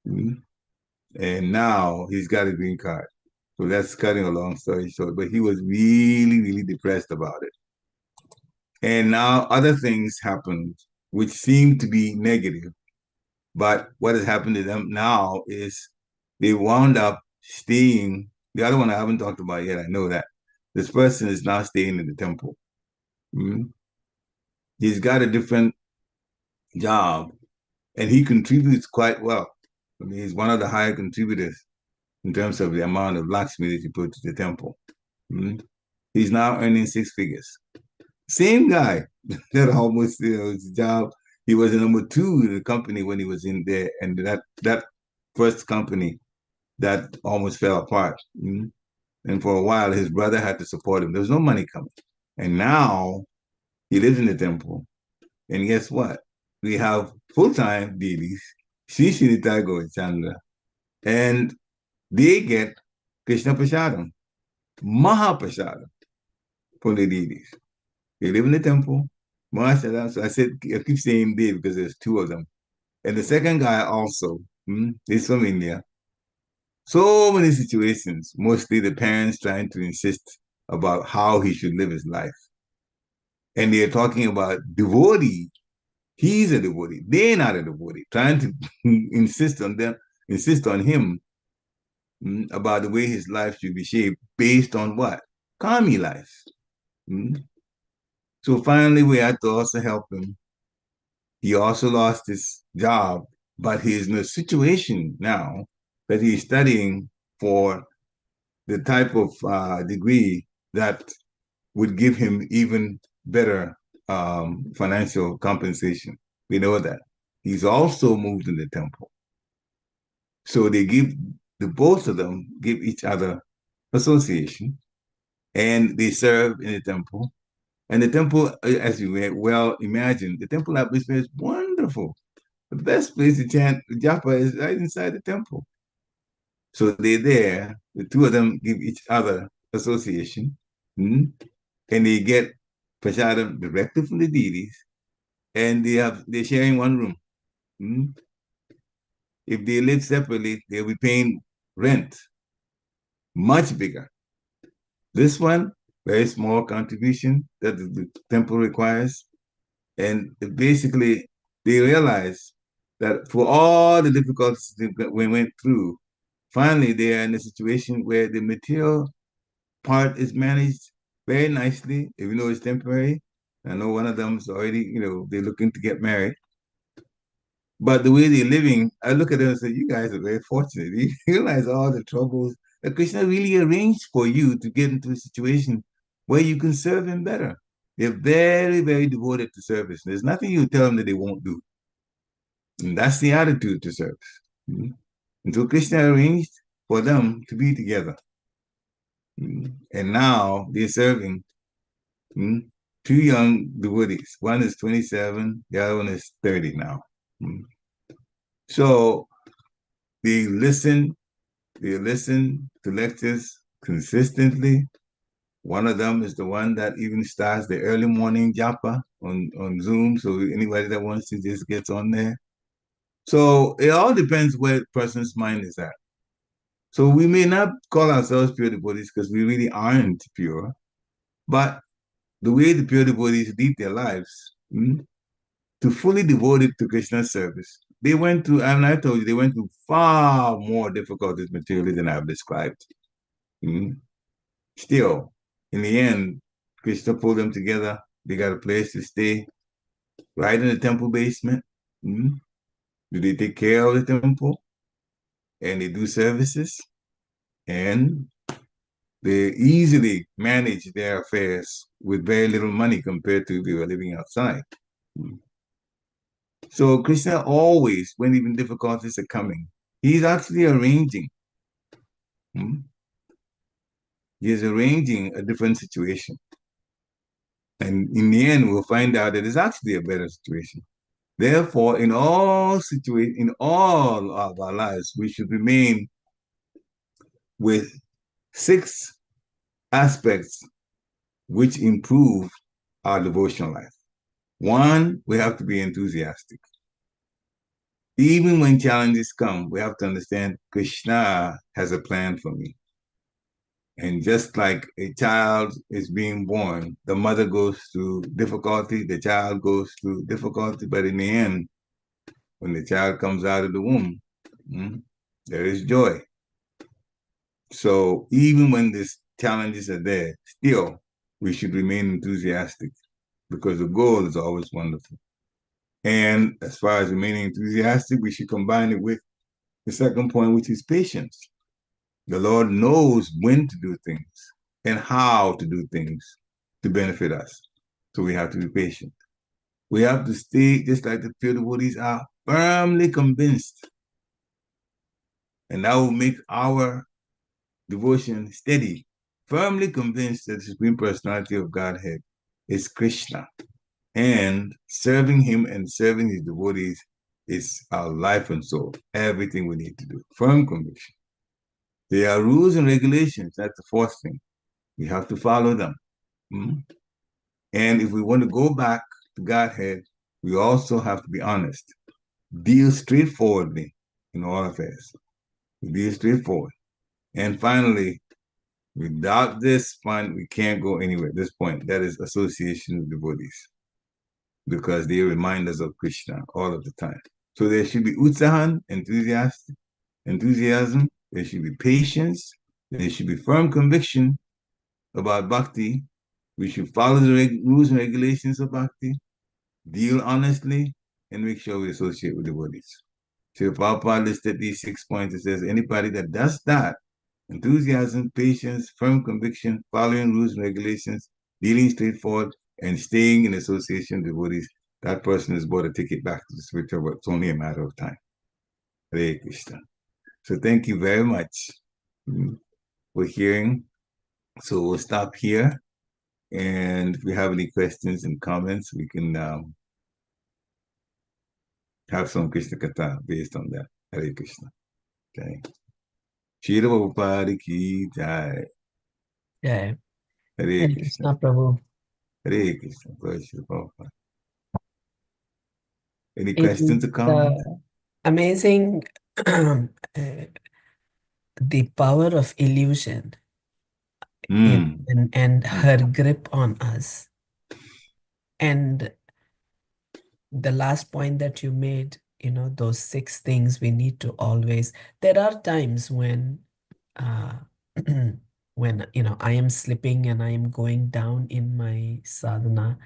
And now he's got a green card. So that's cutting a long story short, but he was really, really depressed about it. And now other things happened which seemed to be negative. But what has happened to them now is they wound up staying. The other one I haven't talked about yet, I know that. This person is now staying in the temple. He's got a different job and he contributes quite well. I mean, he's one of the higher contributors in terms of the amount of Lakshmi that you put to the temple. He's now earning 6 figures. Same guy that almost, his job, he was number 2 in the company when he was in there, and that first company, that almost fell apart. And for a while, his brother had to support him. There was no money coming. And now he lives in the temple. And guess what? We have full-time deities, Sri Srinita Gaurachandra, and they get Krishna Prasadam, Mahaprasadam for the deities. They live in the temple, Mahaprasadam. So I keep saying they because there's 2 of them. And the second guy also, he's from India. So many situations, mostly the parents trying to insist about how he should live his life. And they're talking about devotee He's a devotee. They're not a devotee. Trying to insist on him about the way his life should be shaped based on what? Kami life. So finally, we had to also help him. He also lost his job, but he's in a situation now that he's studying for the type of degree that would give him even better financial compensation. We know that. He's also moved in the temple. So they give both of them give each other association, and they serve in the temple. And the temple, as you may well imagine, the temple atmosphere is wonderful. The best place to chant japa is right inside the temple. So they're there. The two of them give each other association, and they get prasadam directly from the deities, and they're sharing one room. If they live separately, they'll be paying rent, much bigger. This one, very small contribution that the temple requires. And basically, they realize that for all the difficulties we went through, finally they are in a situation where the material part is managed very nicely, even though it's temporary. I know one of them is already, they're looking to get married. But the way they're living, I look at them and say, you guys are very fortunate. You realize all the troubles that Krishna really arranged for you to get into a situation where you can serve him better. They're very, very devoted to service. There's nothing you tell them that they won't do. And that's the attitude to service. And so Krishna arranged for them to be together. And now they're serving two young devotees. One is 27, the other one is 30 now. So they listen to lectures consistently. One of them is the one that even starts the early morning japa on Zoom. So anybody that wants to just gets on there. So it all depends where the person's mind is at. So we may not call ourselves pure devotees because we really aren't pure, but the way the pure devotees lead their lives, to fully devote it to Krishna's service, they went through, and I told you, they went through far more difficulties materially than I've described. Still, in the end, Krishna pulled them together. They got a place to stay right in the temple basement. They take care of the temple, and they do services, and they easily manage their affairs with very little money compared to if they were living outside. So Krishna always, when even difficulties are coming, he's actually arranging. He's arranging a different situation. And in the end, we'll find out that it's actually a better situation. Therefore, in all of our lives, we should remain with 6 aspects which improve our devotional life. 1, we have to be enthusiastic. Even when challenges come, we have to understand Krishna has a plan for me. And just like a child is being born, the mother goes through difficulty, the child goes through difficulty, but in the end, when the child comes out of the womb, there is joy. So even when these challenges are there, still, we should remain enthusiastic because the goal is always wonderful. And as far as remaining enthusiastic, we should combine it with the second point, which is patience. The Lord knows when to do things and how to do things to benefit us. So we have to be patient. We have to stay, just like the pure devotees are, firmly convinced. And that will make our devotion steady, firmly convinced that the Supreme Personality of Godhead is Krishna. And serving him and serving his devotees is our life and soul, everything we need to do. Firm conviction. There are rules and regulations. That's the fourth thing. We have to follow them. And if we want to go back to Godhead, we also have to be honest. Deal straightforwardly in all affairs. Deal straightforward. And finally, without this point, we can't go anywhere at this point. That is association with devotees. because they remind us of Krishna all of the time. So there should be utsahan, enthusiasm, there should be patience, there should be firm conviction about bhakti. We should follow the rules and regulations of bhakti, deal honestly, and make sure we associate with devotees. So if Prabhupada listed these 6 points, it says anybody that does that, enthusiasm, patience, firm conviction, following rules and regulations, dealing straightforward, and staying in association with devotees, that person has bought a ticket back to the spiritual world. It's only a matter of time. Hare Krishna. So thank you very much for hearing. So we'll stop here. And if we have any questions and comments, we can have some Krishna Katha based on that. Hare Krishna. Okay. Shira Prabhupada ki jai. Yeah. Hare Hare Krishna. Krishna Prabhu. Hare Krishna. Shira Prabhupada. Any It questions or is comments? amazing the power of illusion Mm. and her grip on us. And the last point that you made, those 6 things we need to always, there are times when uh, when I am slipping and I am going down in my sadhana,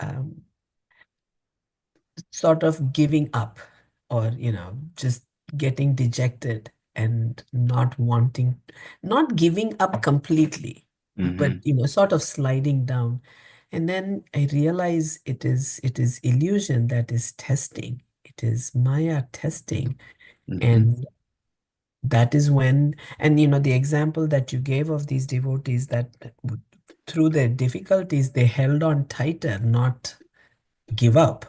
um, sort of giving up, or just getting dejected and not giving up completely, but Mm-hmm. sort of sliding down. And then I realize it is illusion that is testing. It is Maya testing. Mm-hmm. And that is when, and the example that you gave of these devotees that through their difficulties they held on tighter, not give up,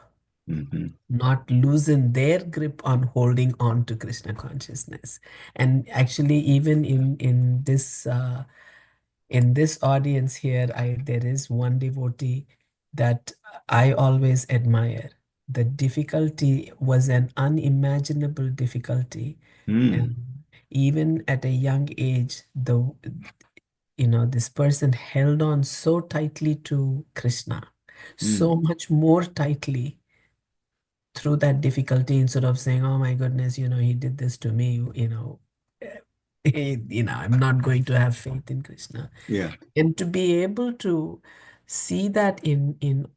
Mm-hmm. not loosen their grip on holding on to Krishna consciousness. And actually, even in this audience here, there is one devotee that I always admire. The difficulty was an unimaginable difficulty, Mm. and even at a young age, this person held on so tightly to Krishna, so Mm. much more tightly through that difficulty, instead of saying, "Oh my goodness, he did this to me, I'm not going to have faith in Krishna." Yeah. And to be able to see that in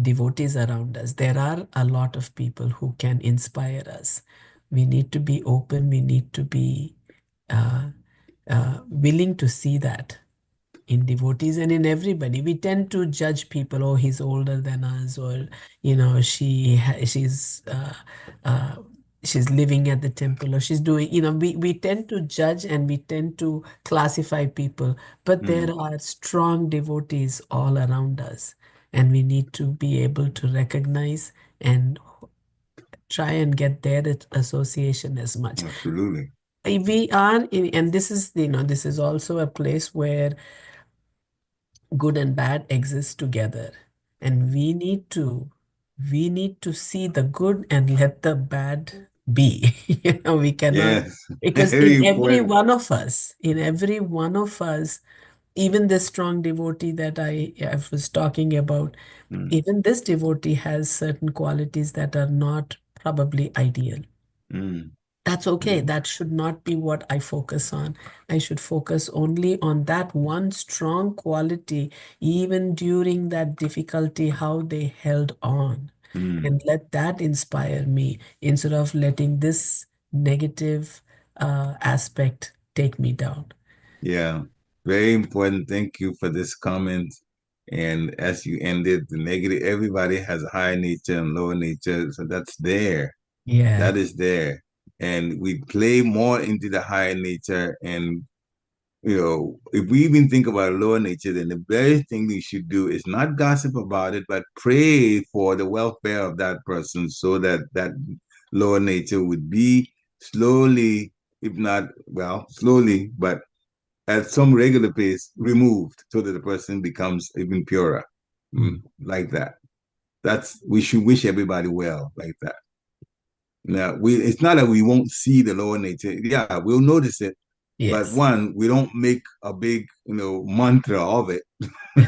devotees around us, there are a lot of people who can inspire us. We need to be open. We need to be uh, willing to see that in devotees and in everybody. We tend to judge people. Oh, he's older than us, or uh, she's living at the temple, or she's doing. We tend to judge and we tend to classify people. But there Mm. are strong devotees all around us, and we need to be able to recognize and try and get their association as much. Absolutely. We are in, and this is also a place where good and bad exist together, and we need to see the good and let the bad be. We cannot, Yes. because Very important. in every one of us, even this strong devotee that I was talking about, Mm. even this devotee has certain qualities that are not probably ideal. Mm. That's okay. Mm. That should not be what I focus on. I should focus only on that one strong quality, even during that difficulty, how they held on, Mm. and let that inspire me instead of letting this negative aspect take me down. Yeah. Very important. Thank you for this comment. And as you ended, the negative, everybody has a high nature and lower nature. So that's there. Yeah. That is there. And we play more into the higher nature. And, if we even think about lower nature, then the very thing we should do is not gossip about it, but pray for the welfare of that person so that that lower nature would be slowly, if not, well, slowly, but at some regular pace, removed so that the person becomes even purer. Mm. Like that. We should wish everybody well like that. Now, it's not that we won't see the lower nature. Yeah, we'll notice it, But Yes. one, we don't make a big, mantra of it.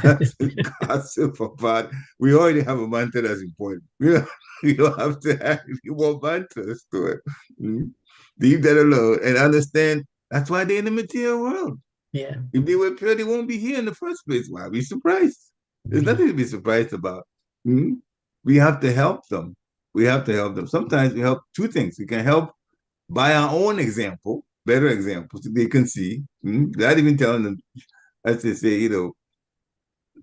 That's the gossip about. We already have a mantra that's important. We don't have to have any more mantras to it. Mm. Leave that alone and understand that's why they're in the material world. Yeah. If they were pure, they won't be here in the first place. Why be surprised? There's nothing to be surprised about. Mm. We have to help them. We have to help them. Sometimes we help two things. We can help by our own example, better examples that they can see. Not even telling them, as they say,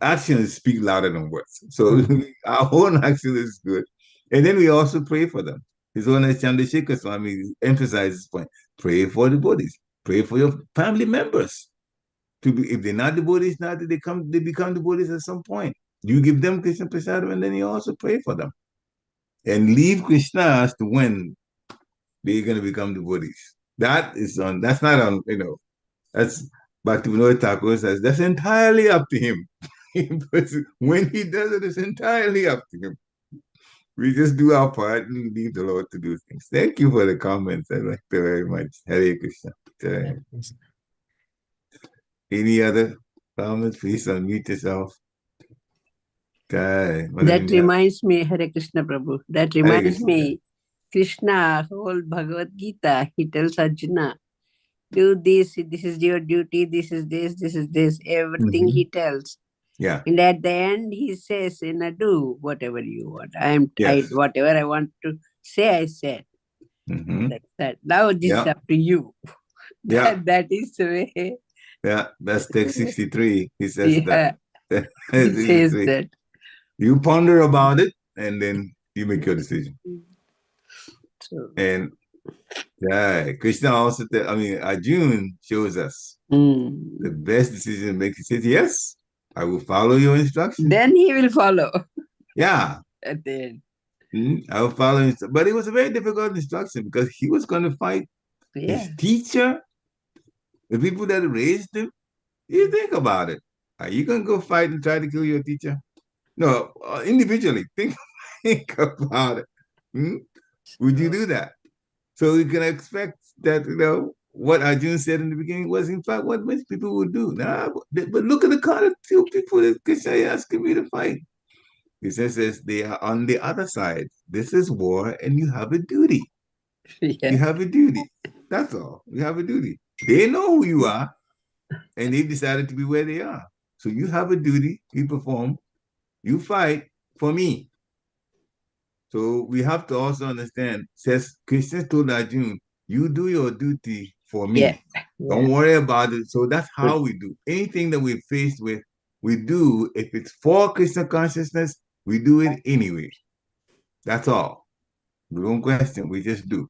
actions speak louder than words. So Mhm. our own action is good. And then we also pray for them. His Holiness Chandrasekhar Swami emphasizes this point. Pray for the bodies. Pray for your family members. To be, if they're not the bodies, not that they become the bodies at some point. You give them Krishna Prasadam and then you also pray for them. And leave Krishna as to when they're gonna become the bodies. That's not on, that's Bhaktivinoda Thakur says that's entirely up to him. When he does it, it's entirely up to him. We just do our part and leave the Lord to do things. Thank you for the comments. I like that very much. Hare Krishna. Any other comments? Please unmute yourself. Okay. That reminds me, Hare Krishna Prabhu, that Hare reminds Krishna. me, Krishna, whole Bhagavad Gita, he tells Arjuna, do this is your duty, this is this, everything he tells. Yeah. And at the end, he says, do whatever you want. Yes. Whatever I want to say, I said. That's that. Now this is up to you. Yeah. That is the way. Yeah. That's text 63. He says Yeah, that. he says that. You ponder about it and then you make your decision. So, And yeah, Krishna also, Arjun shows us the best decision to make. He says, yes, I will follow your instruction. Then he will follow. Yeah. At the end. I will follow him. But it was a very difficult instruction because he was going to fight his teacher, the people that raised him. You think about it. Are you going to go fight and try to kill your teacher? No, individually. Think about it. Would you do that? So we can expect that, what Arjun said in the beginning was, in fact, what most people would do. Nah, but look at the kind of two people that Krishna is asking me to fight. Krishna says they are on the other side. This is war, and you have a duty. Yeah. You have a duty. That's all. You have a duty. They know who you are, and they decided to be where they are. So you have a duty. You perform. You fight for me. So we have to also understand, says Krishna told Arjun, you do your duty for me. Yeah. Don't worry about it. So that's how we do. Anything that we're faced with, we do. If it's for Krishna consciousness, we do it anyway. That's all. We don't question, we just do.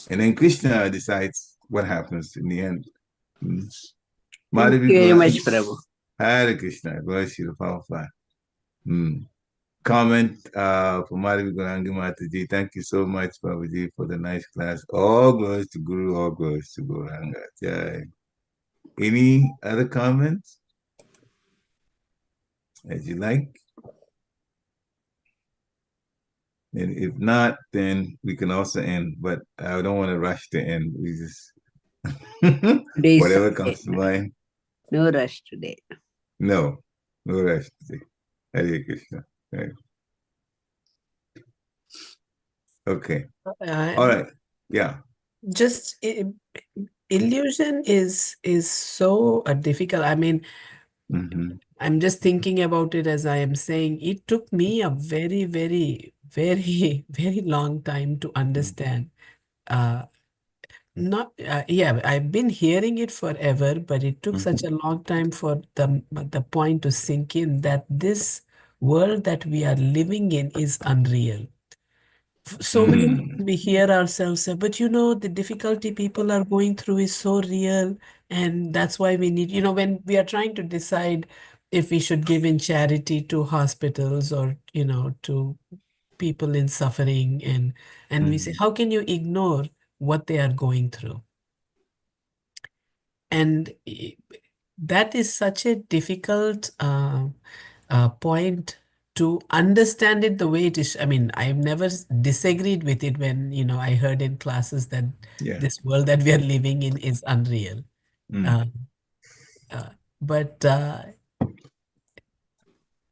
And then Krishna decides what happens in the end. Thank you very much, Prabhu. Hare Krishna. Bless you, the powerful. Comment from Madhavi Gurangi Mataji. Thank you so much, Babaji, for the nice class. All glories to Guru, all glories to Guranga. Jai. Any other comments that you like? And if not, then we can also end. But I don't want to rush to end. We just whatever comes to mind. No rush today. No rush today. Hare Krishna. Right. Okay. All right. Yeah. Just illusion is so difficult. I mean, I'm just thinking about it as I am saying. It took me a very, very, very, very long time to understand. I've been hearing it forever, but it took such a long time for the point to sink in that this world that we are living in is unreal. So many times we hear ourselves say, but the difficulty people are going through is so real, and that's why we need, when we are trying to decide if we should give in charity to hospitals or, to people in suffering, and we say, how can you ignore what they are going through? And that is such a difficult point to understand it the way it is. I mean, I've never disagreed with it when, I heard in classes that this world that we are living in is unreal. Uh, but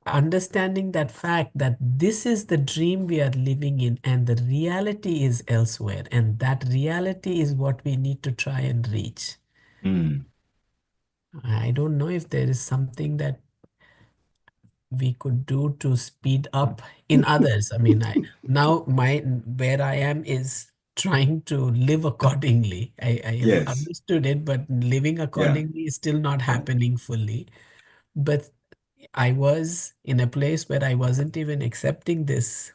understanding that fact that this is the dream we are living in and the reality is elsewhere, and that reality is what we need to try and reach. I don't know if there is something that we could do to speed up in others. I mean, now where I am is trying to live accordingly. I have Yes. understood it, but living accordingly is still not happening fully. But I was in a place where I wasn't even accepting this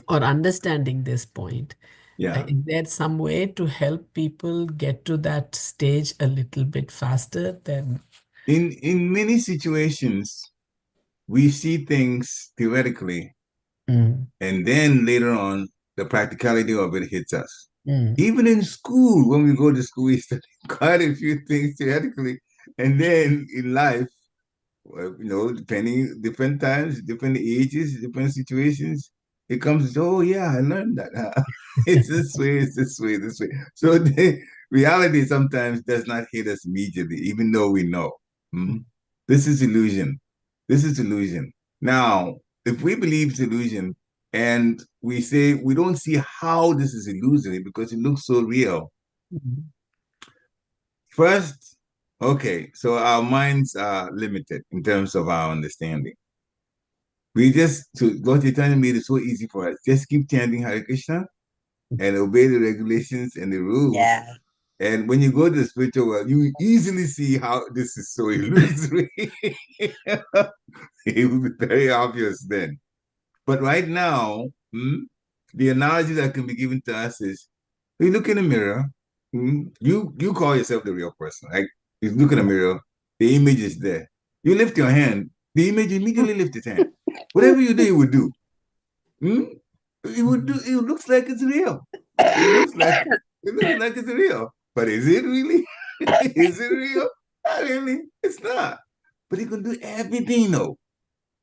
or understanding this point. Yeah. Is there some way to help people get to that stage a little bit faster than? In many situations, we see things theoretically, and then later on, the practicality of it hits us. Even in school, when we go to school, we study quite a few things theoretically, and then in life, depending different times, different ages, different situations, it comes. Oh yeah, I learned that. Huh? It's this way. It's this way. This way. So the reality sometimes does not hit us immediately, even though we know. Hmm? This is illusion. This is illusion. Now, if we believe it's illusion, and we say we don't see how this is illusory because it looks so real. First, okay, so our minds are limited in terms of our understanding. What you're telling me is so easy for us. Just keep chanting Hare Krishna and obey the regulations and the rules. Yeah. And when you go to the spiritual world, you easily see how this is so illusory. It will be very obvious then. But right now, the analogy that can be given to us is you look in the mirror, you call yourself the real person. Like you look in the mirror, the image is there. You lift your hand, the image immediately lifts its hand. Whatever you do, it would do. It would do. It looks like it's real. It looks like it's real. But is it really? Is it real? Not really. It's not. But it can do everything though.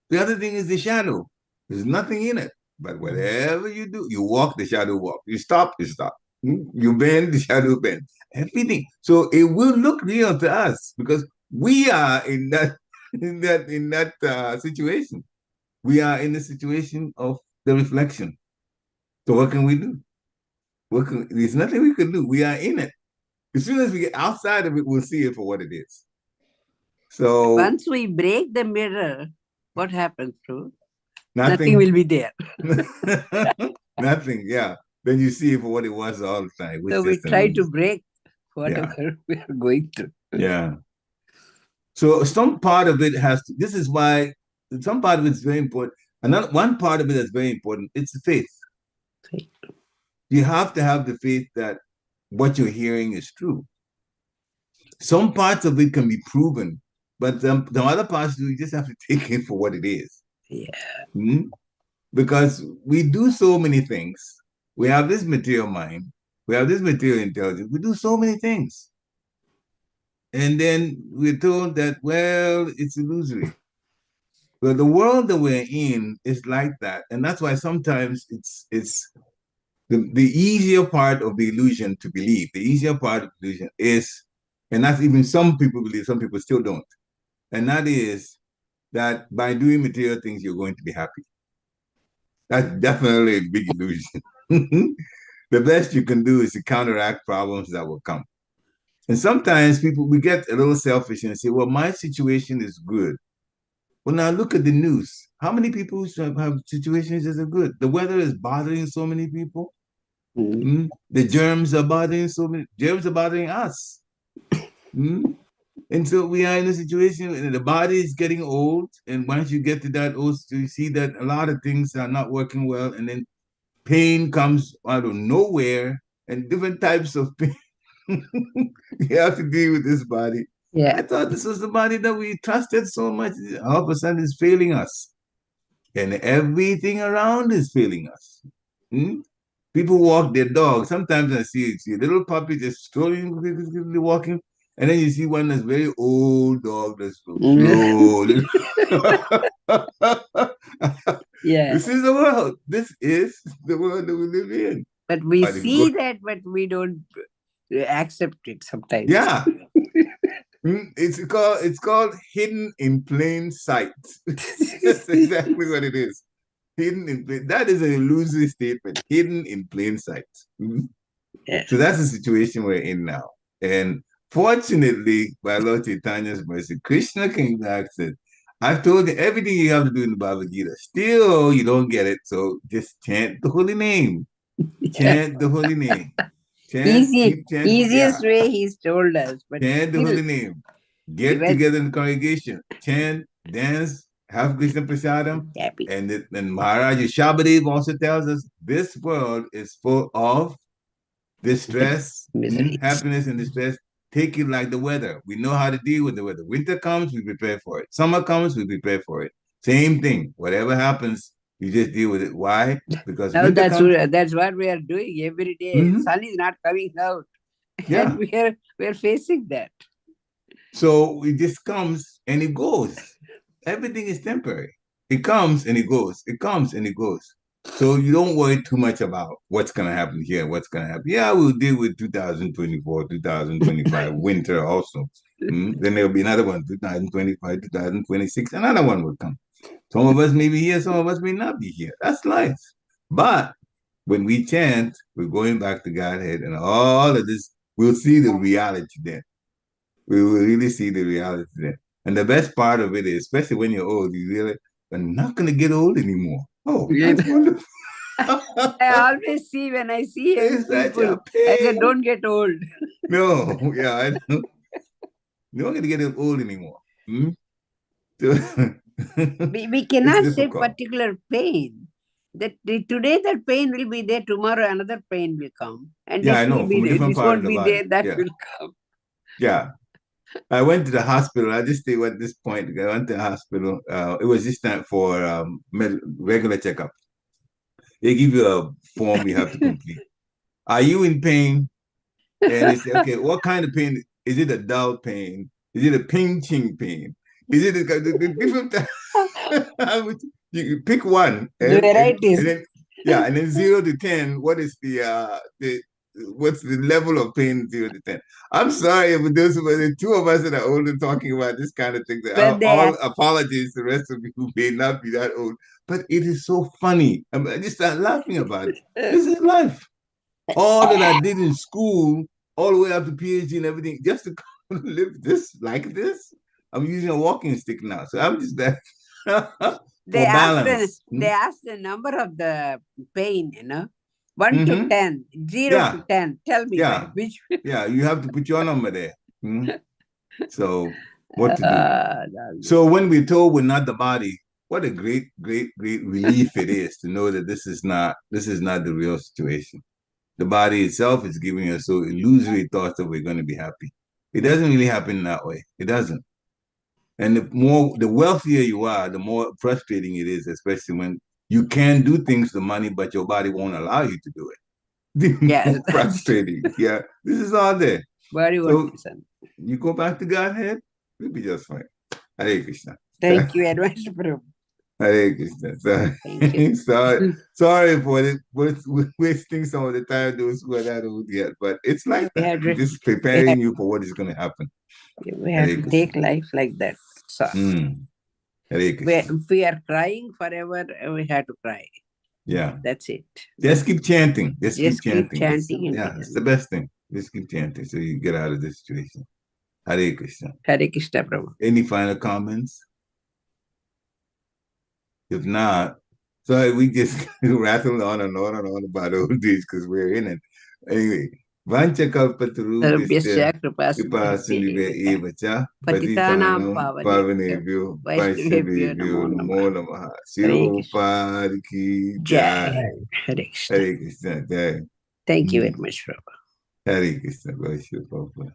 The other thing is the shadow. There's nothing in it. But whatever you do, you walk, the shadow walk. You stop, you stop. You bend, the shadow bend. Everything. So it will look real to us because we are in that situation. We are in the situation of the reflection. So what can we do? There's nothing we can do. We are in it. As soon as we get outside of it, we'll see it for what it is. So once we break the mirror, what happens, Prabhu? nothing will be there. Nothing, yeah. Then you see it for what it was all the time. So we try to break whatever we are going through. Yeah. So some part of it this is why some part of it is very important. Another one part of it that's very important, it's the faith. You have to have the faith that what you're hearing is true. Some parts of it can be proven, but the other parts you just have to take it for what it is. Yeah. Because we do so many things. We have this material mind. We have this material intelligence. We do so many things. And then we're told that, well, it's illusory. But the world that we're in is like that. And that's why sometimes it's the easier part of the illusion to believe. The easier part of the illusion is, and that's even some people believe, some people still don't. And that is that by doing material things, you're going to be happy. That's definitely a big illusion. The best you can do is to counteract problems that will come. And sometimes we get a little selfish and say, well, my situation is good. Well, now look at the news. How many people have situations that are good? The weather is bothering so many people. The germs are bothering so many. Germs are bothering us. And so we are in a situation and the body is getting old. And once you get to that old, you see that a lot of things are not working well. And then pain comes out of nowhere and different types of pain. You have to deal with this body. Yeah. I thought this was the body that we trusted so much. All of a sudden, it's failing us. And everything around is failing us. People walk their dogs. Sometimes I see a little puppy just strolling, walking. And then you see one that's very old dog that's slow. Yeah. This is the world. This is the world that we live in. But we see that, but we don't accept it sometimes. Yeah. It's called hidden in plain sight. That's exactly what it is. Hidden in plain. That is an illusory statement. Hidden in plain sight. Yeah. So that's the situation we're in now. And fortunately, by Lord Chaitanya's mercy, Krishna came back and said, I've told you everything you have to do in the Bhagavad Gita. Still, you don't get it. So just chant the holy name. Chant the holy name. Keep chanting. Easiest way he's told us, but Chant the still, holy name. Get together in the congregation. Chant, dance, have Krishna Prasadam. happy. And Maharaj Shabbadev also tells us this world is full of distress, Miseries. happiness, and distress. Take it like the weather. We know how to deal with the weather. Winter comes, we prepare for it. Summer comes, we prepare for it. Same thing. Whatever happens, you just deal with it. Why? Because Now winter comes. that's what we are doing every day. Sun is not coming out. Yeah. And we're facing that. So it just comes and it goes. Everything is temporary. It comes and it goes. It comes and it goes. So you don't worry too much about what's going to happen here, what's going to happen. Yeah, we'll deal with 2024, 2025 winter also. Then there'll be another one, 2025, 2026, another one will come. Some of us may be here, some of us may not be here. That's life. But when we chant, we're going back to Godhead and all of this, we'll see the reality then. We will really see the reality then. And the best part of it is, especially when you're old, you realize we're not going to get old anymore. Oh, that's wonderful. I always see when I see young people, I said, don't get old. No, yeah, I know. You're not going to get old anymore. We cannot say particular pain. That today that pain will be there, tomorrow another pain will come. And yeah, I know. From a different part of the body. There, that will come. Yeah. I went to the hospital. I just stay at this point. I went to the hospital. It was this time for regular checkup. They give you a form you have to complete. Are you in pain? And they say, okay, what kind of pain? Is it a dull pain? Is it a pinching pain? Is it the different? You pick one. And then, yeah, and then 0 to 10. What is what's the level of pain 0 to 10? I'm sorry, but those were the two of us that are older talking about this kind of thing. All apologies to the rest of you who may not be that old, but it is so funny. I just start laughing about it. This is life. All that I did in school, all the way up to PhD and everything, just to live this like this. I'm using a walking stick now, so I'm just there for balance. They asked the number of the pain, 1 to 10, 0 to 10. Tell me which. Yeah, you have to put your number there. So what to do? So when we're told we're not the body, what a great, great, great relief it is to know that this is not the real situation. The body itself is giving us so illusory thoughts that we're going to be happy. It doesn't really happen that way. It doesn't. And the wealthier you are, the more frustrating it is, especially when you can do things for money, but your body won't allow you to do it. Yeah, frustrating. Yeah, this is all there. So you go back to Godhead, you'll be just fine. Hare Krishna. Thank you very much, Prabhu. Hare Krishna. Sorry for wasting some of the time those who are not old yet, but it's like that. I'm just preparing you for what is going to happen. We have to take life like that. So, we are crying forever, we have to cry. Yeah. That's it. Just keep chanting. Just keep chanting. Yeah, it's the best thing. Just keep chanting so you get out of this situation. Hare Krishna. Hare Krishna, Prabhu. Any final comments? If not, sorry, we just rattle on and on and on about old days because we're in it. Anyway, Vancha kalpatarubhyasya kripasindhibhya eva cha patitanam pavanebhyo vaishnavebhyo namo namaha. Prabhupada ki jai. Hare Krishna. Hare Krishna. Jai. Thank you very much, Prabhu. Hare Krishna. Vaishnava Prabhupada.